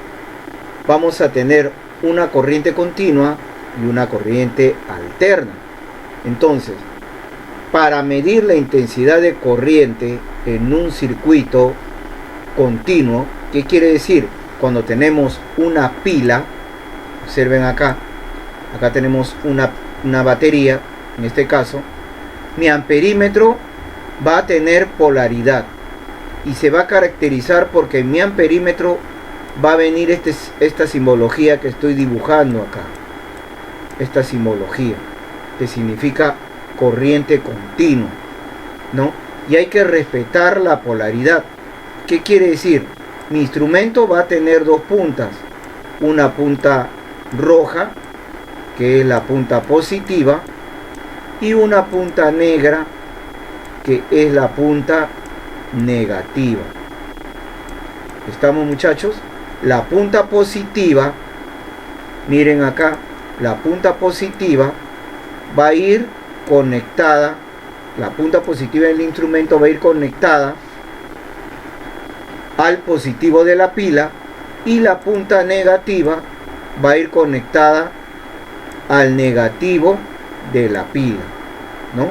Vamos a tener una corriente continua y una corriente alterna. Entonces, para medir la intensidad de corriente en un circuito continuo, ¿Qué quiere decir? Cuando tenemos una pila, observen acá tenemos una batería, en este caso, mi amperímetro va a tener polaridad y se va a caracterizar porque en mi amperímetro va a venir esta simbología que estoy dibujando acá, esta simbología que significa corriente continua, ¿no? Y hay que respetar la polaridad. ¿Qué quiere decir? Mi instrumento va a tener dos puntas, una punta roja, que es la punta positiva, y una punta negra, que es la punta negativa. ¿Estamos, muchachos? La punta positiva, miren acá, la punta positiva va a ir conectada, la punta positiva del instrumento va a ir conectada al positivo de la pila, y la punta negativa va a ir conectada al negativo de la pila, ¿no?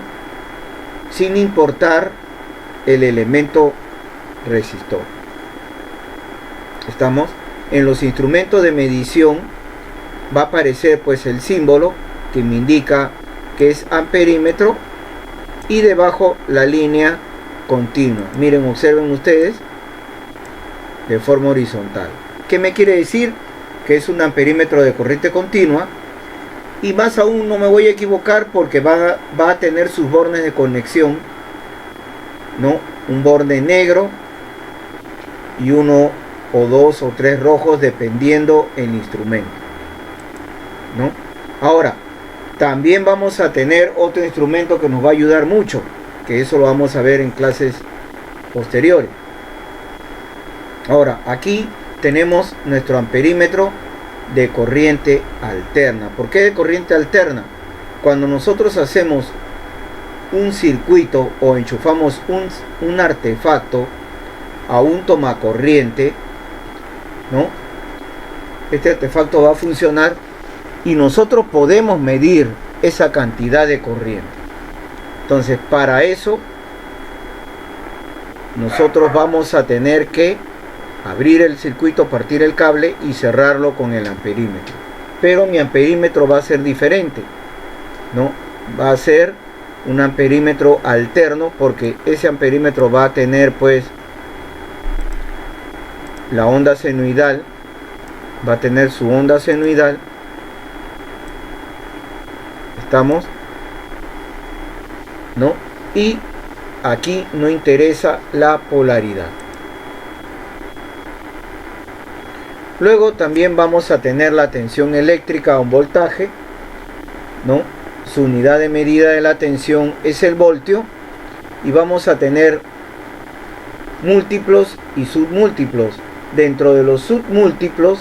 Sin importar el elemento resistor. Estamos en los instrumentos de medición, va a aparecer pues el símbolo que me indica que es amperímetro, y debajo la línea continua. Miren, observen ustedes, de forma horizontal. ¿Qué me quiere decir? Que es un amperímetro de corriente continua. Y más aún, no me voy a equivocar porque va a tener sus bornes de conexión, ¿no? Un borne negro y uno o dos o tres rojos, dependiendo el instrumento, ¿no? Ahora, también vamos a tener otro instrumento que nos va a ayudar mucho, que eso lo vamos a ver en clases posteriores. Ahora, aquí tenemos nuestro amperímetro de corriente alterna. ¿Por qué de corriente alterna? Cuando nosotros hacemos un circuito o enchufamos un artefacto a un tomacorriente, ¿no? Este artefacto va a funcionar y nosotros podemos medir esa cantidad de corriente. Entonces, para eso nosotros vamos a tener que abrir el circuito, partir el cable y cerrarlo con el amperímetro. Pero mi amperímetro va a ser diferente, ¿no? Va a ser un amperímetro alterno, porque ese amperímetro va a tener pues la onda senoidal, va a tener su onda senoidal. ¿Estamos? ¿No? Y aquí no interesa la polaridad. Luego también vamos a tener la tensión eléctrica o un voltaje, ¿no? Su unidad de medida de la tensión es el voltio, y vamos a tener múltiplos y submúltiplos. Dentro de los submúltiplos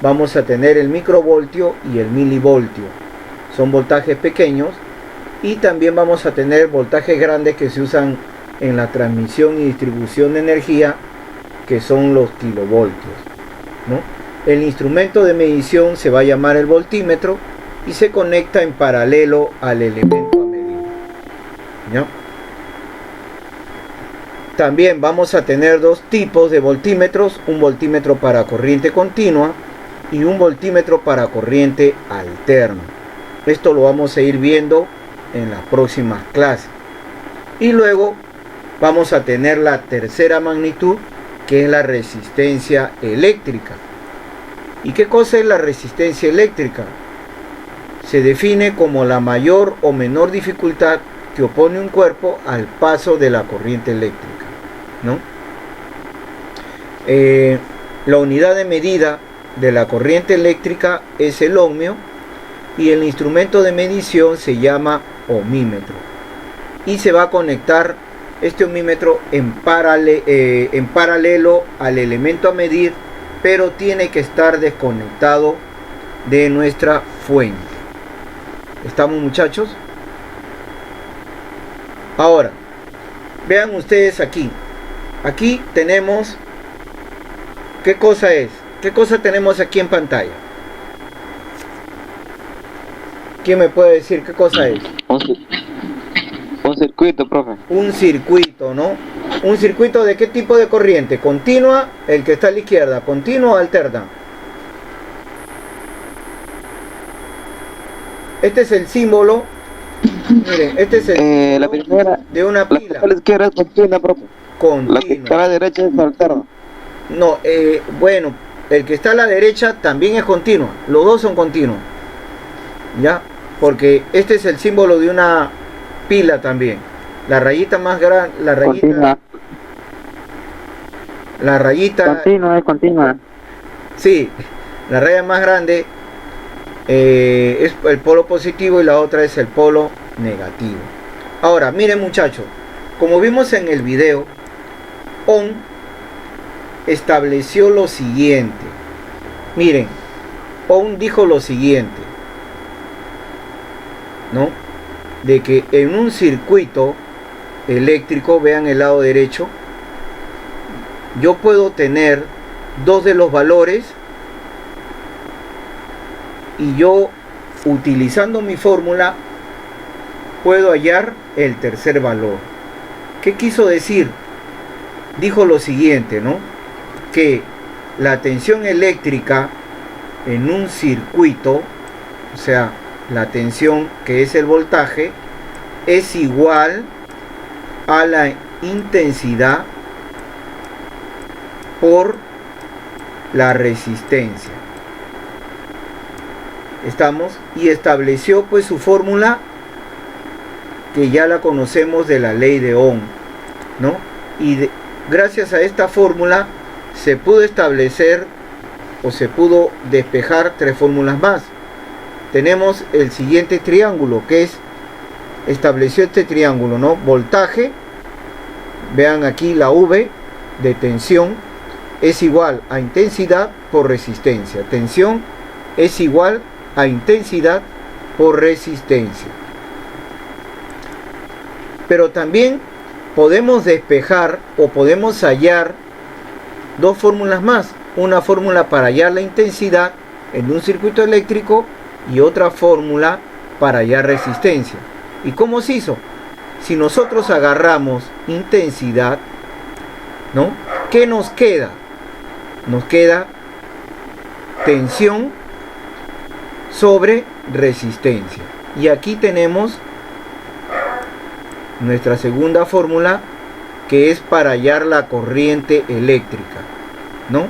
vamos a tener el microvoltio y el milivoltio. Son voltajes pequeños, y también vamos a tener voltajes grandes que se usan en la transmisión y distribución de energía, que son los kilovoltios, ¿no? El instrumento de medición se va a llamar el voltímetro y se conecta en paralelo al elemento a medir, ¿no? También vamos a tener dos tipos de voltímetros: un voltímetro para corriente continua y un voltímetro para corriente alterna. Esto lo vamos a ir viendo en las próximas clases. Y luego vamos a tener la tercera magnitud, que es la resistencia eléctrica. ¿Y qué cosa es la resistencia eléctrica? Se define como la mayor o menor dificultad que opone un cuerpo al paso de la corriente eléctrica, ¿no? La unidad de medida de la corriente eléctrica es el ohmio, y el instrumento de medición se llama ohmímetro, y se va a conectar este ohmímetro en paralelo al elemento a medir, pero tiene que estar desconectado de nuestra fuente. ¿Estamos, muchachos? Ahora, vean ustedes aquí. Aquí tenemos, ¿qué cosa es? ¿Qué cosa tenemos aquí en pantalla? ¿Quién me puede decir qué cosa es? Un circuito, profe. Un circuito, ¿no? ¿Un circuito de qué tipo de corriente? ¿Continua? El que está a la izquierda. ¿Continua o alterna? Este es el símbolo. Miren, este es el símbolo La primera, de una la que pila. está a la izquierda es continua, profe. La que está a Continua. la derecha es alterna. No, bueno, el que está a la derecha también es continua. Los dos son continuos. ¿Ya? Porque este es el símbolo de una pila también. La rayita más grande, Continua. la rayita, Continua es continua. sí, la raya más grande es el polo positivo y la otra es el polo negativo. Ahora, miren muchachos, como vimos en el video, Ohm estableció lo siguiente. Miren, Ohm dijo lo siguiente, ¿no? De que en un circuito eléctrico, vean el lado derecho, yo puedo tener dos de los valores y yo, utilizando mi fórmula, puedo hallar el tercer valor. ¿Qué quiso decir? Dijo lo siguiente, ¿no? Que la tensión eléctrica en un circuito, o sea, la tensión que es el voltaje, es igual a la intensidad por la resistencia. Estamos, y estableció pues su fórmula, que ya la conocemos, de la ley de Ohm, ¿no? Y gracias a esta fórmula se pudo establecer o se pudo despejar tres fórmulas más. Tenemos el siguiente triángulo, que es, estableció este triángulo, ¿no? Voltaje, vean aquí la V de tensión es igual a intensidad por resistencia. Tensión es igual a intensidad por resistencia. Pero también podemos despejar o podemos hallar dos fórmulas más. Una fórmula para hallar la intensidad en un circuito eléctrico y otra fórmula para hallar resistencia. ¿Y cómo se hizo? Si nosotros agarramos intensidad, ¿no? ¿Qué nos queda? Nos queda tensión sobre resistencia. Y aquí tenemos nuestra segunda fórmula, que es para hallar la corriente eléctrica, ¿no?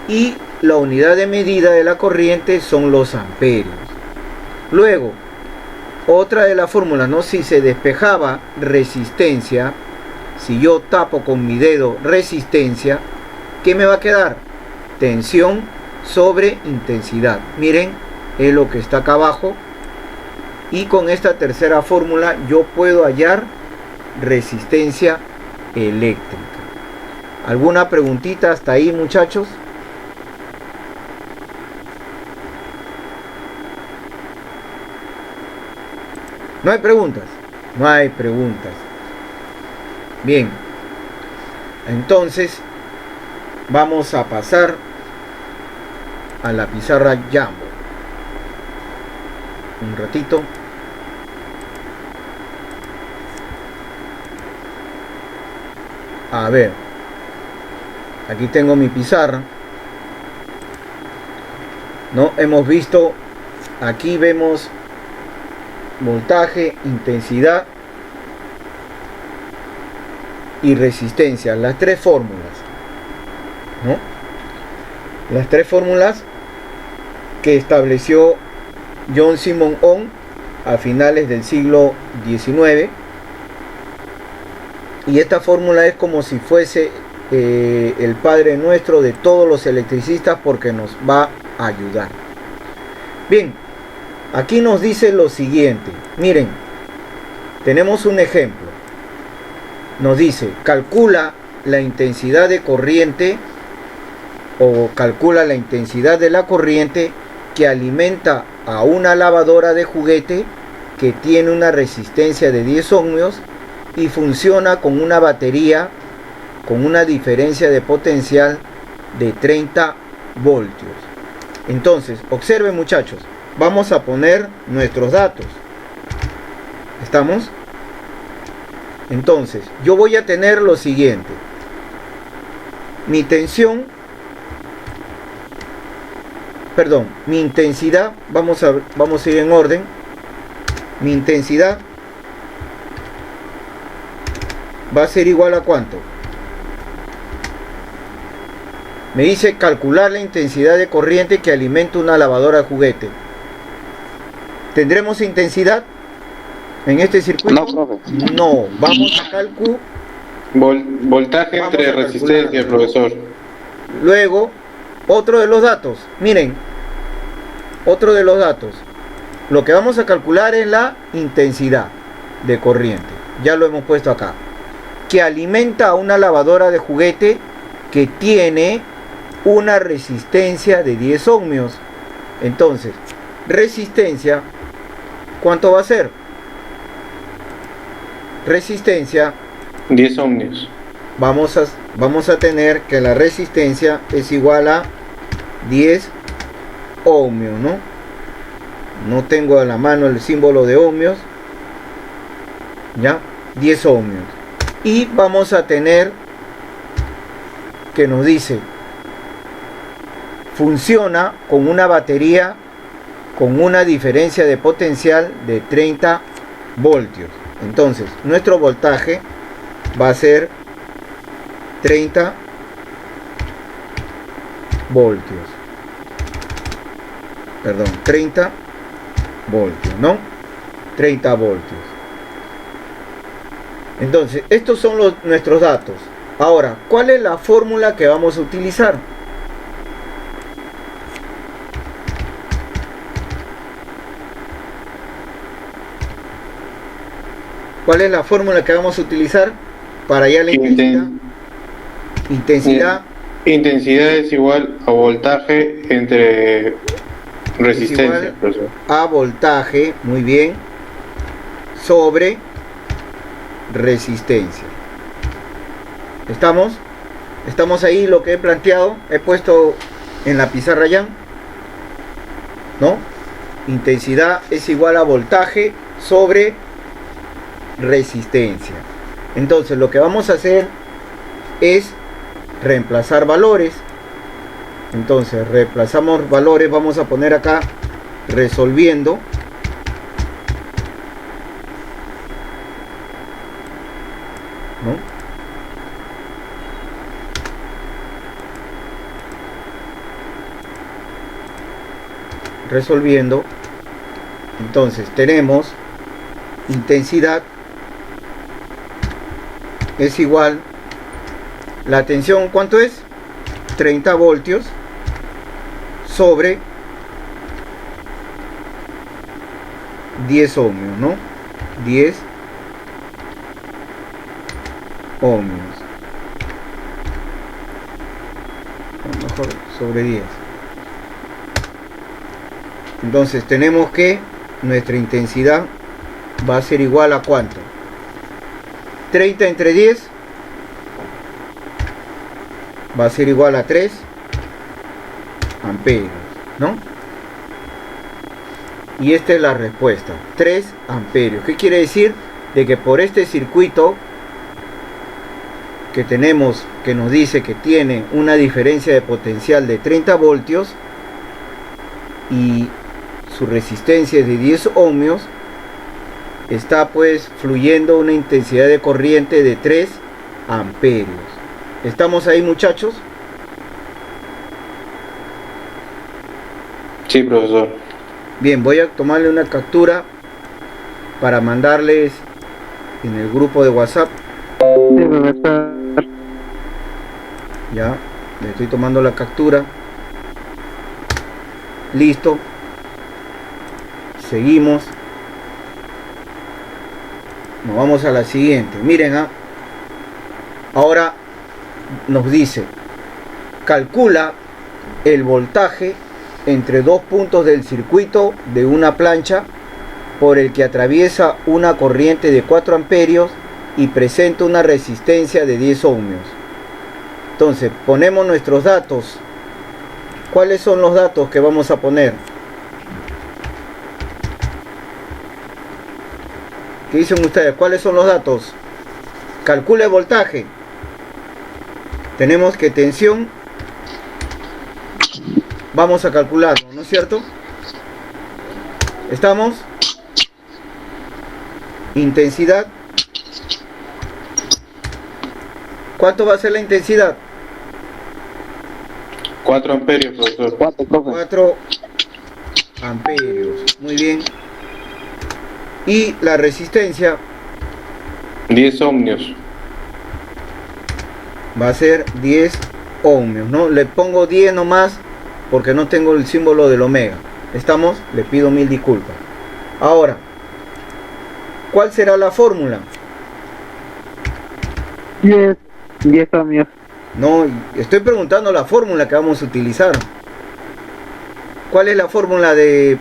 Y la unidad de medida de la corriente son los amperios. Luego, otra de las fórmulas, ¿no? Si se despejaba resistencia, si yo tapo con mi dedo resistencia, ¿qué me va a quedar? Tensión sobre intensidad. Miren, es lo que está acá abajo. Y con esta tercera fórmula yo puedo hallar resistencia eléctrica. ¿Alguna preguntita hasta ahí, muchachos? ¿No hay preguntas? No hay preguntas. Bien. Entonces, vamos a pasar a la pizarra Jambo. Un ratito. A ver. Aquí tengo mi pizarra. ¿No? Hemos visto, aquí vemos voltaje, intensidad y resistencia, las tres fórmulas, ¿no? Las tres fórmulas que estableció John Simon Ohm a finales del siglo XIX. Y esta fórmula es como si fuese el Padre Nuestro de todos los electricistas, porque nos va a ayudar. Bien, aquí nos dice lo siguiente. Miren, tenemos un ejemplo. Nos dice, calcula la intensidad de corriente, o calcula la intensidad de la corriente que alimenta a una lavadora de juguete que tiene una resistencia de 10 ohmios y funciona con una batería con una diferencia de potencial de 30 voltios. Entonces, observen, muchachos, vamos a poner nuestros datos. ¿Estamos? Entonces, yo voy a tener lo siguiente. Mi tensión, perdón, mi intensidad, vamos a ir en orden. Mi intensidad va a ser igual a ¿cuánto? Me dice calcular la intensidad de corriente que alimenta una lavadora de juguete. ¿Tendremos intensidad en este circuito? No, profe. No, vamos a calcular. Voltaje Vamos entre a calcular. resistencia, profesor. Luego, otro de los datos. Miren, otro de los datos. Lo que vamos a calcular es la intensidad de corriente. Ya lo hemos puesto acá. Que alimenta a una lavadora de juguete que tiene una resistencia de 10 ohmios. Entonces, resistencia, ¿cuánto va a ser? Resistencia, 10 ohmios. vamos a tener que la resistencia es igual a 10 ohmios, ¿no? No tengo a la mano el símbolo de ohmios. ¿Ya? 10 ohmios. Y vamos a tener que nos dice funciona con una batería con una diferencia de potencial de 30 voltios. Entonces, nuestro voltaje va a ser 30 voltios. Perdón, 30 voltios, ¿no? 30 voltios. Entonces, estos son nuestros datos. Ahora, ¿cuál es la fórmula que vamos a utilizar? ¿Cuál es la fórmula que vamos a utilizar para hallar la intensidad? Intensidad. Intensidad es igual a voltaje entre resistencia, profesor. A voltaje, muy bien, sobre resistencia. ¿Estamos? ¿Estamos ahí lo que he planteado? He puesto en la pizarra ya, ¿no? Intensidad es igual a voltaje sobre resistencia. Entonces lo que vamos a hacer es reemplazar valores. Entonces reemplazamos valores, vamos a poner acá resolviendo. ¿No? Resolviendo. Entonces tenemos intensidad es igual, la tensión, ¿cuánto es? 30 voltios sobre 10 ohmios, ¿no? 10 ohmios. A lo mejor sobre 10. Entonces tenemos que nuestra intensidad va a ser igual a ¿cuánto? 30 entre 10 va a ser igual a 3 amperios, ¿no? Y esta es la respuesta, 3 amperios. ¿Qué quiere decir? De que por este circuito que tenemos, que nos dice que tiene una diferencia de potencial de 30 voltios y su resistencia es de 10 ohmios, está pues fluyendo una intensidad de corriente de 3 amperios. ¿Estamos ahí, muchachos? Sí, profesor. Bien, voy a tomarle una captura para mandarles en el grupo de WhatsApp. Sí, profesor. Ya, le estoy tomando la captura. Listo. Seguimos. Nos vamos a la siguiente. Miren, ahora nos dice, calcula el voltaje entre dos puntos del circuito de una plancha por el que atraviesa una corriente de 4 amperios y presenta una resistencia de 10 ohmios. Entonces ponemos nuestros datos. ¿Cuáles son los datos que vamos a poner? ¿Qué dicen ustedes? ¿Cuáles son los datos? calcula el voltaje. Tenemos que tensión, vamos a calcularlo, ¿no es cierto? ¿Estamos? Intensidad. ¿Cuánto va a ser la intensidad? 4 amperios, profesor. 4 amperios. Muy bien. Y la resistencia 10 ohmios. va a ser 10 ohmios, ¿no? Le pongo 10 nomás porque no tengo el símbolo del omega. ¿Estamos? Le pido mil disculpas. Ahora, ¿cuál será la fórmula? 10 ohmios. No, estoy preguntando la fórmula que vamos a utilizar. ¿Cuál es la fórmula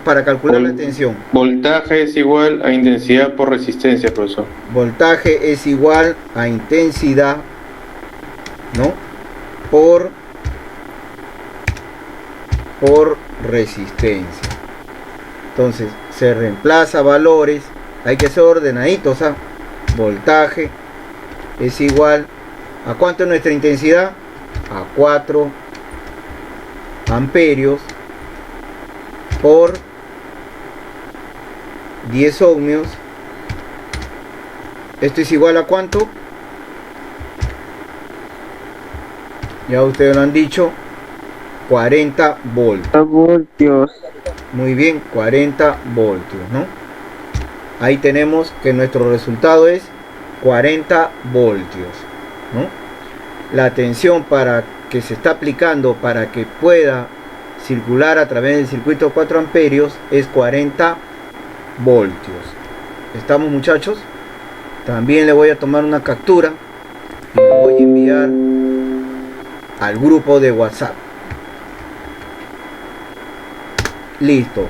para calcular la tensión? Voltaje es igual a intensidad por resistencia, profesor. Voltaje es igual a intensidad, ¿no? Por resistencia. Entonces se reemplaza valores, hay que ser ordenaditos, ¿ah? Voltaje es igual a ¿cuánto es nuestra intensidad? A 4 amperios por 10 ohmios. Esto es igual a ¿cuánto? Ya ustedes lo han dicho, 40 voltios. Muy bien, 40 voltios, ¿no? Ahí tenemos que nuestro resultado es 40 voltios, ¿no? La tensión para que se está aplicando para que pueda circular a través del circuito 4 amperios es 40 voltios. ¿Estamos, muchachos? También le voy a tomar una captura y lo voy a enviar al grupo de WhatsApp. Listo,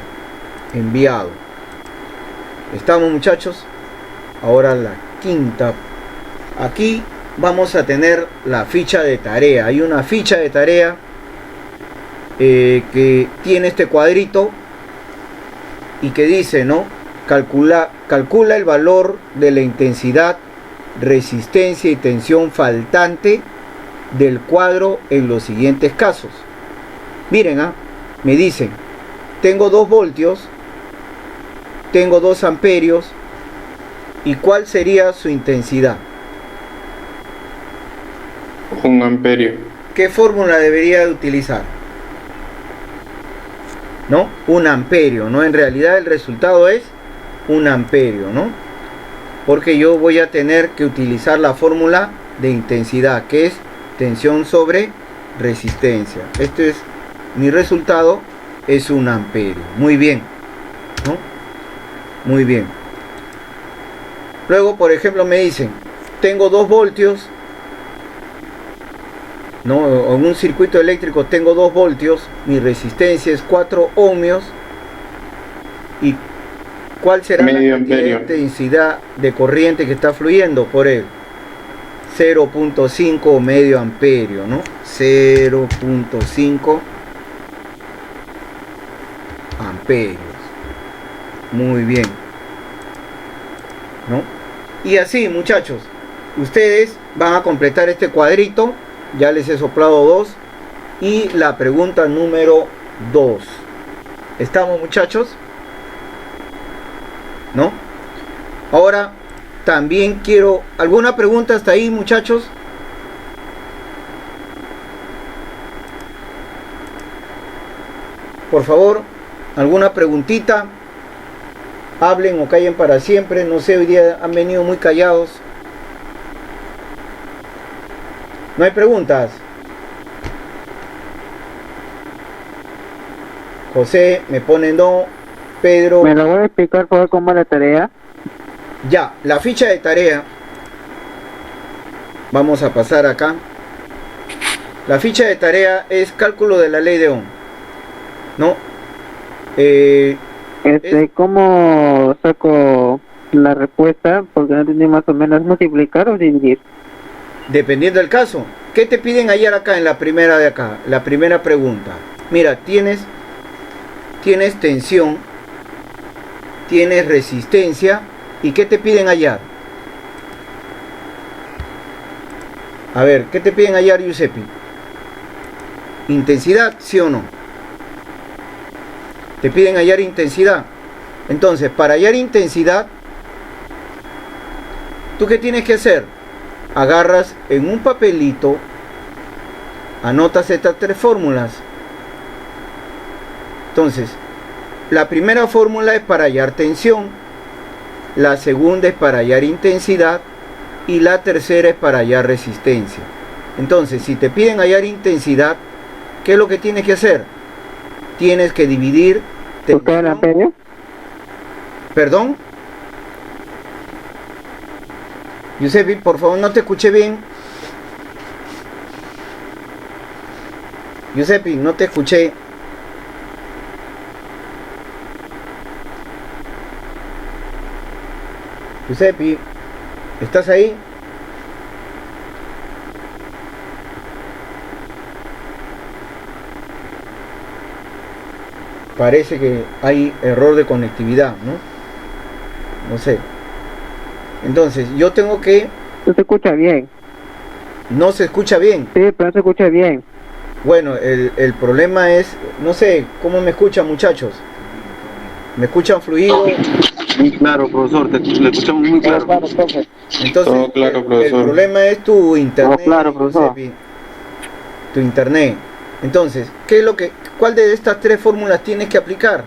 enviado. ¿Estamos, muchachos? Ahora la quinta. Aquí vamos a tener la ficha de tarea. Hay una ficha de tarea que tiene este cuadrito y que dice, ¿no? Calcula el valor de la intensidad, resistencia y tensión faltante del cuadro en los siguientes casos. Miren, me dicen, tengo 2 voltios, tengo 2 amperios, ¿y cuál sería su intensidad? 1 amperio. ¿Qué fórmula debería de utilizar? ¿No? 1 amperio, ¿no? En realidad el resultado es 1 amperio, ¿no? Porque yo voy a tener que utilizar la fórmula de intensidad, que es tensión sobre resistencia. Este es mi resultado, es 1 amperio. Muy bien, ¿no? Muy bien. Luego, por ejemplo, me dicen, tengo 2 voltios, ¿no? En un circuito eléctrico tengo 2 voltios, mi resistencia es 4 ohmios, y ¿cuál será la cantidad de intensidad de corriente que está fluyendo por él? 0.5 o medio amperio, ¿no? 0.5 amperios. Muy bien, ¿no? Y así, muchachos, ustedes van a completar este cuadrito. Ya les he soplado 2. Y la pregunta número 2. ¿Estamos, muchachos? ¿No? Ahora también quiero... ¿Alguna pregunta hasta ahí, muchachos? Por favor, ¿alguna preguntita? Hablen o callen para siempre. No sé, hoy día han venido muy callados. ¿No hay preguntas? José me pone no. Pedro... ¿Me lo voy a explicar por favor cómo es la tarea? Ya, la ficha de tarea. Vamos a pasar acá. La ficha de tarea es cálculo de la ley de Ohm, ¿no? ¿Cómo saco la respuesta? Porque no entendí más o menos, multiplicar o dividir. Dependiendo del caso. ¿Qué te piden hallar acá en la primera de acá? La primera pregunta. Mira, tienes tensión, tienes resistencia, ¿y qué te piden hallar? A ver, ¿qué te piden hallar, Giuseppe? ¿Intensidad, sí o no? Te piden hallar intensidad. Entonces, para hallar intensidad, ¿tú qué tienes que hacer? Agarras en un papelito, anotas estas 3 fórmulas. Entonces, la primera fórmula es para hallar tensión, la segunda es para hallar intensidad y la tercera es para hallar resistencia. Entonces, si te piden hallar intensidad, ¿qué es lo que tienes que hacer? Tienes que dividir ¿Buscar el amperio? ¿Perdón? Giuseppe, por favor, no te escuché bien. Giuseppe, no te escuché. Giuseppe, ¿estás ahí? Parece que hay error de conectividad, ¿no? No sé. Entonces, yo tengo que... No se escucha bien. No se escucha bien. Sí, pero no se escucha bien. Bueno, el problema es... No sé, ¿cómo me escuchan, muchachos? ¿Me escuchan fluido? Muy claro, profesor, le escuchamos muy claro. Claro, profe. Entonces, Todo claro, el profesor. problema es tu internet. Todo claro, profesor. Giuseppe. Tu internet. Entonces, ¿cuál de estas 3 fórmulas tienes que aplicar?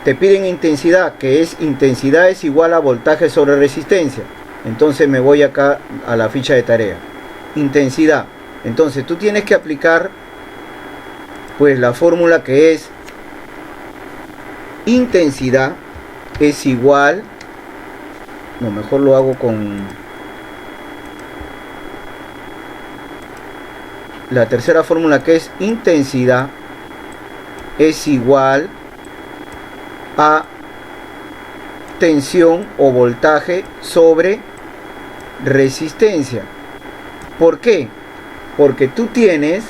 Te piden intensidad, que es intensidad es igual a voltaje sobre resistencia. Entonces me voy acá a la ficha de tarea. Intensidad. Entonces tú tienes que aplicar pues la fórmula que es intensidad es igual, no, mejor lo hago con la tercera fórmula, que es intensidad es igual a tensión o voltaje sobre resistencia. ¿Por qué? Porque tú tienes,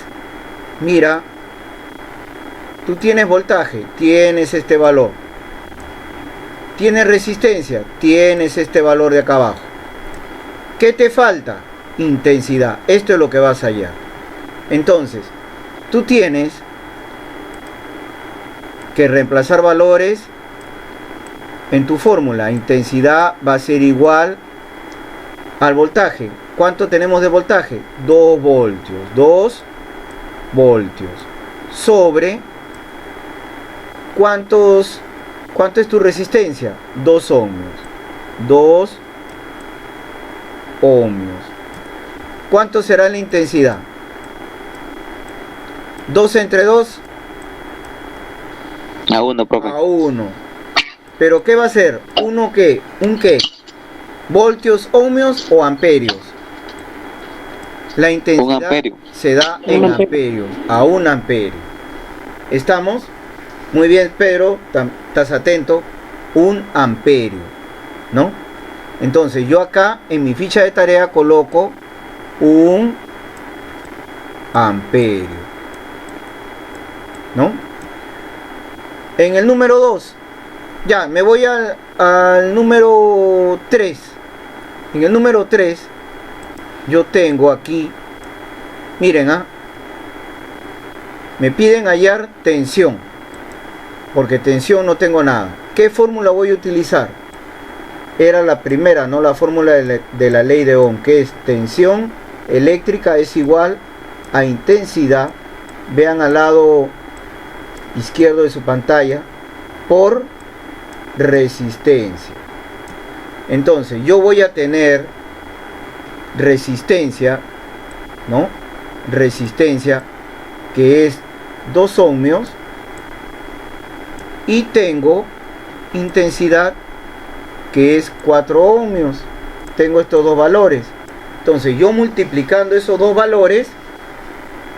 mira, tú tienes voltaje, tienes este valor. Tienes resistencia, tienes este valor de acá abajo. ¿Qué te falta? Intensidad. Esto es lo que vas a hallar. Entonces, tú tienes que reemplazar valores en tu fórmula. Intensidad va a ser igual al voltaje. ¿Cuánto tenemos de voltaje? 2 voltios. 2 voltios. Sobre ¿cuánto es tu resistencia? 2 ohmios. 2 ohmios. ¿Cuánto será la intensidad? 2 entre 2. A 1, profe. A 1. ¿Pero qué va a ser? ¿Uno qué? ¿Un qué? ¿Voltios, ohmios o amperios? La intensidad Un amperio. se da en amperios. A 1 amperio. ¿Estamos? Muy bien, Pedro. ¿Estás atento? 1 amperio. ¿No? Entonces yo acá en mi ficha de tarea coloco 1 amperio. ¿No? En el número 2, ya, me voy al número 3. En el número 3, yo tengo aquí, miren, me piden hallar tensión, porque tensión no tengo nada. ¿Qué fórmula voy a utilizar? Era la primera, no la fórmula de la ley de Ohm, que es tensión eléctrica es igual a intensidad, vean al lado izquierdo de su pantalla, por resistencia. Entonces yo voy a tener resistencia, ¿no? Resistencia que es 2 ohmios, y tengo intensidad que es 4 ohmios. Tengo estos dos valores. Entonces yo multiplicando esos dos valores,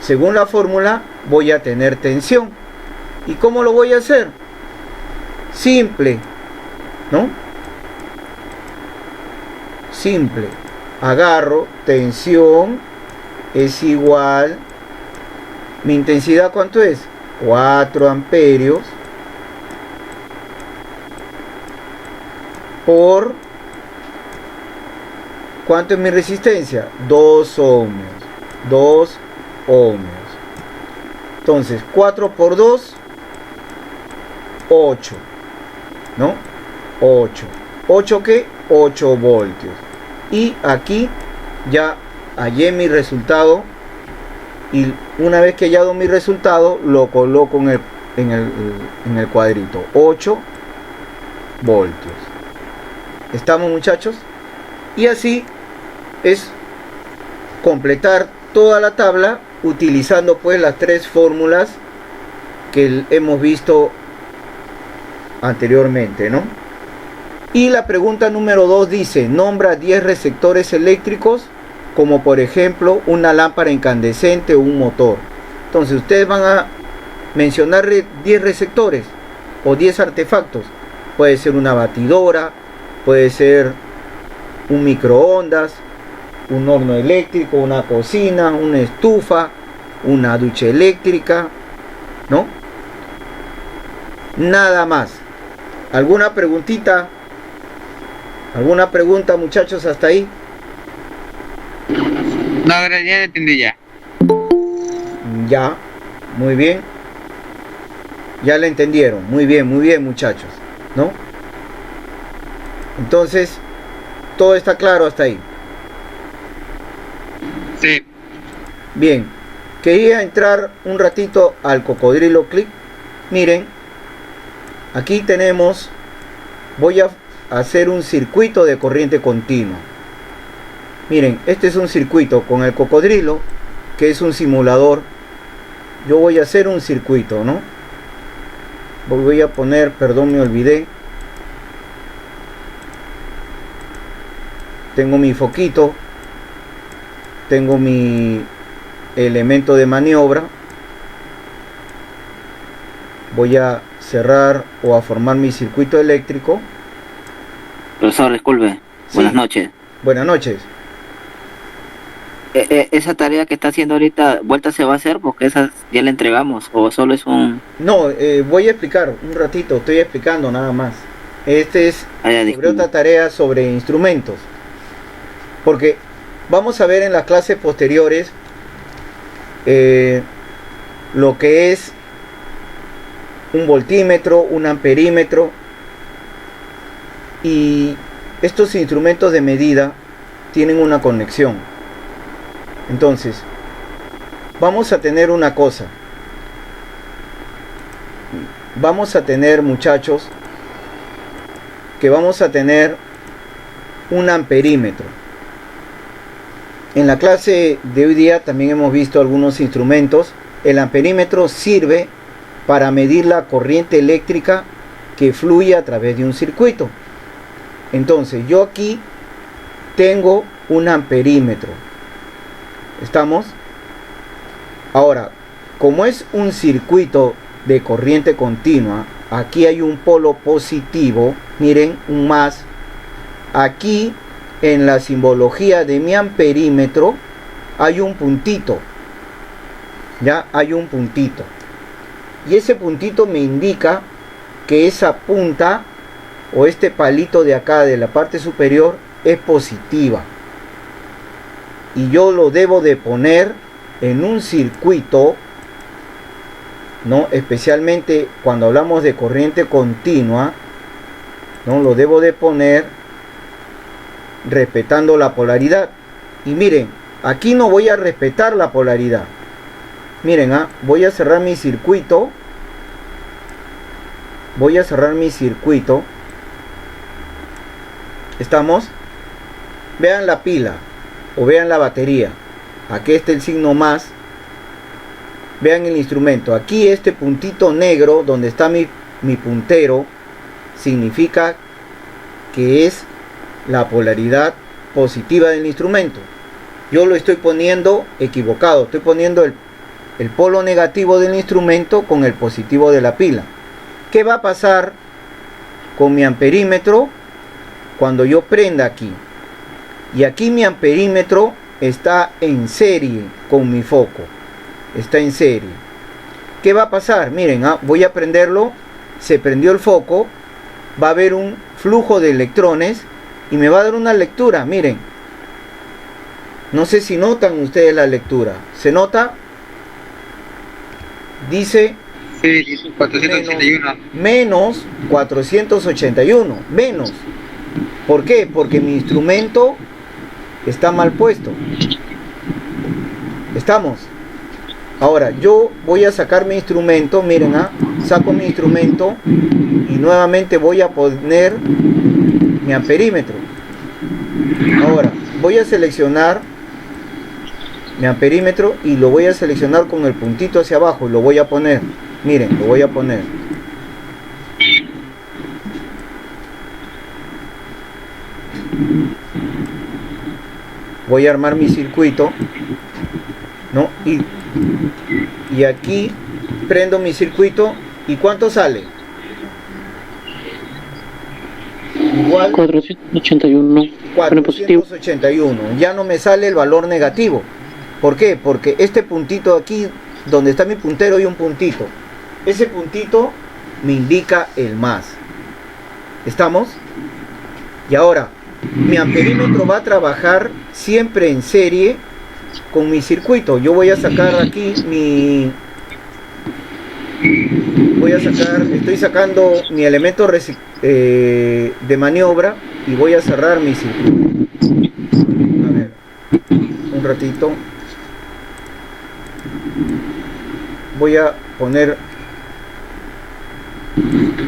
según la fórmula, voy a tener tensión. ¿Y cómo lo voy a hacer? Simple, ¿no? Simple. Agarro, tensión es igual, mi intensidad ¿cuánto es? 4 amperios por ¿Cuánto es mi resistencia? 2 ohmios. 2 ohmios. Entonces, 4 por 2, 8. ¿No? 8. ¿8 qué? 8 voltios. Y aquí ya hallé mi resultado. Y una vez que he hallado mi resultado, lo coloco en el cuadrito. 8 voltios. ¿Estamos, muchachos? Y así es completar toda la tabla utilizando pues las 3 fórmulas que hemos visto anteriormente, ¿no? Y la pregunta número 2 dice: nombra 10 receptores eléctricos, como por ejemplo una lámpara incandescente o un motor. Entonces ustedes van a mencionar 10 receptores o 10 artefactos. Puede ser una batidora, puede ser un microondas, un horno eléctrico, una cocina, una estufa, una ducha eléctrica, ¿no? Nada más. ¿Alguna preguntita? ¿Alguna pregunta, muchachos, hasta ahí? No, ya entendí ya. Ya, muy bien. Ya le entendieron. Muy bien, muchachos, ¿no? Entonces, todo está claro hasta ahí. Sí. Bien, quería entrar un ratito al cocodrilo click. Miren, aquí tenemos, voy a hacer un circuito de corriente continua. Miren, este es un circuito con el cocodrilo, que es un simulador. Yo voy a hacer un circuito, ¿no? Voy a poner, perdón, me olvidé. Tengo mi foquito, tengo mi elemento de maniobra. Voy a cerrar o a formar mi circuito eléctrico. Profesor, disculpe. Sí. Buenas noches. Buenas noches. Esa tarea que está haciendo ahorita, ¿vuelta se va a hacer? Porque esa ya la entregamos. ¿O solo es un...? No, voy a explicar un ratito, estoy explicando nada más. Este es sobre disculpe. otra tarea sobre instrumentos. Porque vamos a ver en las clases posteriores lo que es un voltímetro, un amperímetro, y estos instrumentos de medida tienen una conexión. Entonces, vamos a tener una cosa. Vamos a tener, muchachos, que vamos a tener un amperímetro. En la clase de hoy día también hemos visto algunos instrumentos. El amperímetro sirve para medir la corriente eléctrica que fluye a través de un circuito. Entonces, yo aquí tengo un amperímetro. ¿Estamos? Ahora, como es un circuito de corriente continua, aquí hay un polo positivo, miren, un más. Aquí en la simbología de mi amperímetro hay un puntito. Ya hay un puntito. Y ese puntito me indica que esa punta o este palito de acá de la parte superior es positiva. Y yo lo debo de poner en un circuito, ¿no? Especialmente cuando hablamos de corriente continua, ¿no? Lo debo de poner respetando la polaridad. Y miren, aquí no voy a respetar la polaridad. Miren, voy a cerrar mi circuito. Voy a cerrar mi circuito. ¿Estamos? Vean la pila o vean la batería. Aquí está el signo más. Vean el instrumento. Aquí este puntito negro donde está mi puntero significa que es la polaridad positiva del instrumento. Yo lo estoy poniendo equivocado. Estoy poniendo el polo negativo del instrumento con el positivo de la pila. ¿Qué va a pasar con mi amperímetro cuando yo prenda aquí? Y aquí mi amperímetro está en serie con mi foco. Está en serie. ¿Qué va a pasar? Miren, voy a prenderlo. Se prendió el foco. Va a haber un flujo de electrones y me va a dar una lectura. Miren, No sé si notan ustedes la lectura. ¿Se nota? Dice Sí, dice 481. menos 481. Menos. ¿Por qué? Porque mi instrumento está mal puesto. ¿Estamos? Ahora, yo voy a sacar mi instrumento. Miren, saco mi instrumento y nuevamente voy a poner mi amperímetro. Ahora, voy a seleccionar mi amperímetro y lo voy a seleccionar con el puntito hacia abajo. Lo voy a poner. Miren, lo voy a poner. Voy a armar mi circuito, ¿no? Y aquí prendo mi circuito. ¿Y cuánto sale? Igual 481. 481. Ya no me sale el valor negativo. ¿Por qué? Porque este puntito aquí, donde está mi puntero, hay un puntito. Ese puntito me indica el más. ¿Estamos? Y ahora, mi amperímetro va a trabajar siempre en serie con mi circuito. Yo voy a sacar aquí estoy sacando mi elemento de maniobra y voy a cerrar mi circuito. A ver, un ratito. Voy a poner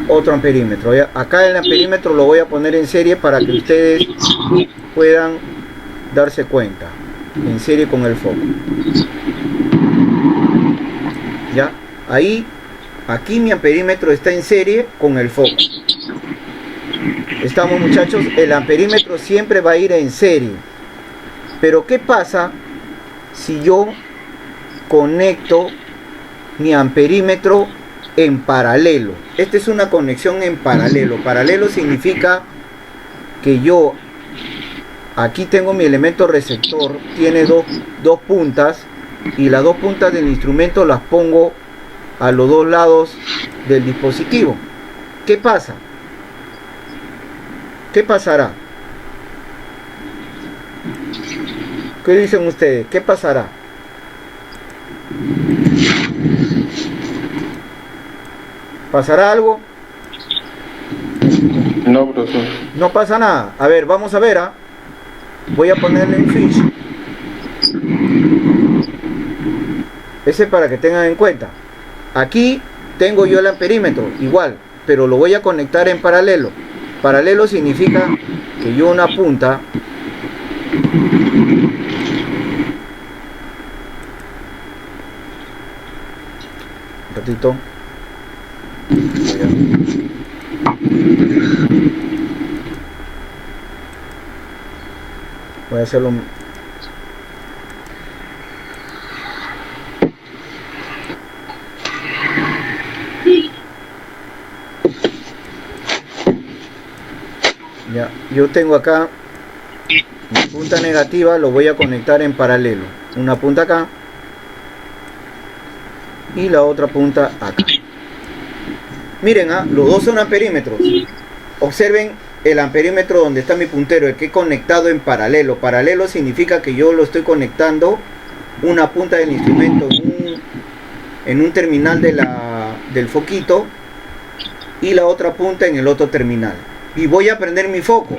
otro amperímetro. Acá el amperímetro lo voy a poner en serie para que ustedes puedan darse cuenta. En serie con el foco. Ya, ahí, aquí mi amperímetro está en serie con el foco. Estamos, muchachos, el amperímetro siempre va a ir en serie. Pero ¿qué pasa si yo conecto mi amperímetro en paralelo? Esta es una conexión en paralelo. Paralelo significa que yo aquí tengo mi elemento receptor, tiene dos puntas, y las dos puntas del instrumento las pongo a los dos lados del dispositivo. ¿Qué pasa? ¿Qué pasará? ¿Qué dicen ustedes? ¿Qué pasará? ¿Pasará algo? No, profesor. No pasa nada. A ver, vamos a ver. Voy a ponerle en switch. Ese para que tengan en cuenta. Aquí tengo yo el amperímetro, igual, pero lo voy a conectar en paralelo. Paralelo significa que yo una punta un ratito. Voy a hacerlo. Ya, yo tengo acá mi punta negativa, lo voy a conectar en paralelo. Una punta acá y la otra punta acá. Miren, los dos son amperímetros. Observen el amperímetro donde está mi puntero, el que he conectado en paralelo. Paralelo significa que yo lo estoy conectando una punta del instrumento en un terminal del foquito y la otra punta en el otro terminal. Y voy a prender mi foco.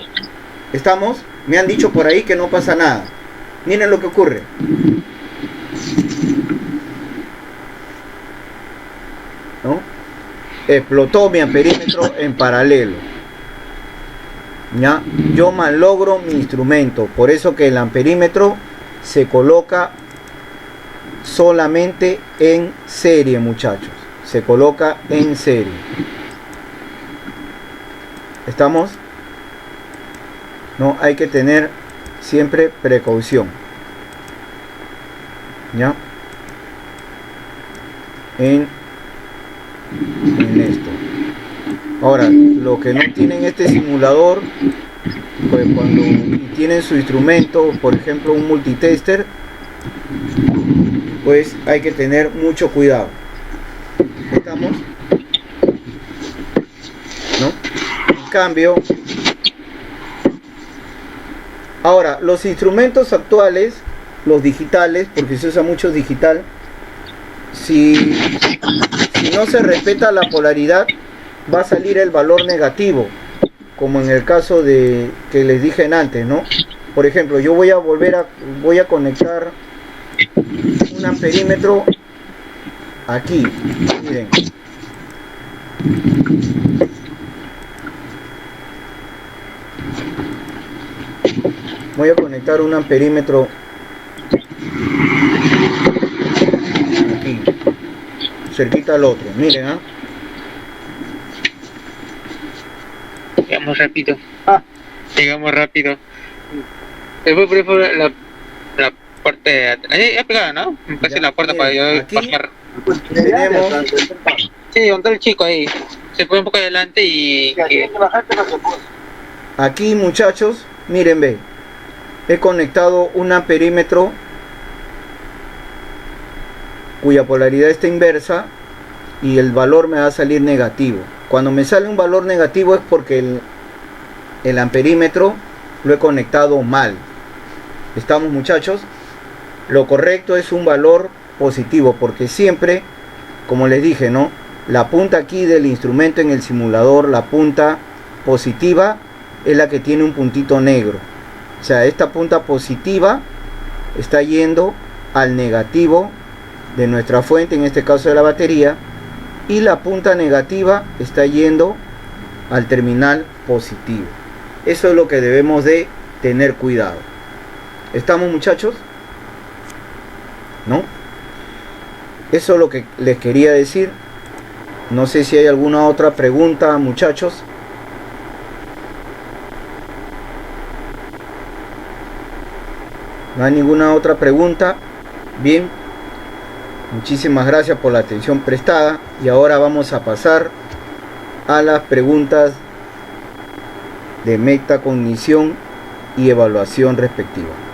¿Estamos? Me han dicho por ahí que no pasa nada. Miren lo que ocurre. ¿No? Explotó mi amperímetro en paralelo. ¿Ya? Yo malogro mi instrumento. Por eso que el amperímetro se coloca solamente en serie, muchachos. Se coloca en serie. ¿Estamos? No, hay que tener siempre precaución. ¿Ya? En esto. Ahora, los que no tienen este simulador, pues cuando tienen su instrumento, por ejemplo un multitester, pues hay que tener mucho cuidado. ¿Estamos? ¿No? En cambio, ahora, los instrumentos actuales los digitales, porque se usa mucho digital, si no se respeta la polaridad, va a salir el valor negativo, como en el caso de que les dije antes, ¿no? Por ejemplo, yo voy a conectar un amperímetro aquí, miren. Voy a conectar un amperímetro aquí, cerquita al otro, miren, ¿ah? Llegamos rápido. Llegamos rápido. Después por la parte de atrás. Ya pegada, ¿no? Casi Ya, la puerta para yo aquí pasar. tenemos, Sí, donde el chico ahí. Se pone un poco adelante y... aquí muchachos, miren, ve, he conectado un amperímetro cuya polaridad está inversa y el valor me va a salir negativo. Cuando me sale un valor negativo es porque el amperímetro lo he conectado mal. ¿Estamos, muchachos? Lo correcto es un valor positivo, porque siempre, como les dije, ¿no? La punta aquí del instrumento en el simulador, la punta positiva es la que tiene un puntito negro. O sea, esta punta positiva está yendo al negativo de nuestra fuente, en este caso de la batería, y la punta negativa está yendo al terminal positivo. Eso es lo que debemos de tener cuidado. ¿Estamos, muchachos? ¿No? Eso es lo que les quería decir. No sé si hay alguna otra pregunta, muchachos. ¿No hay ninguna otra pregunta? Bien. Muchísimas gracias por la atención prestada. Y ahora vamos a pasar a las preguntas de metacognición y evaluación respectiva.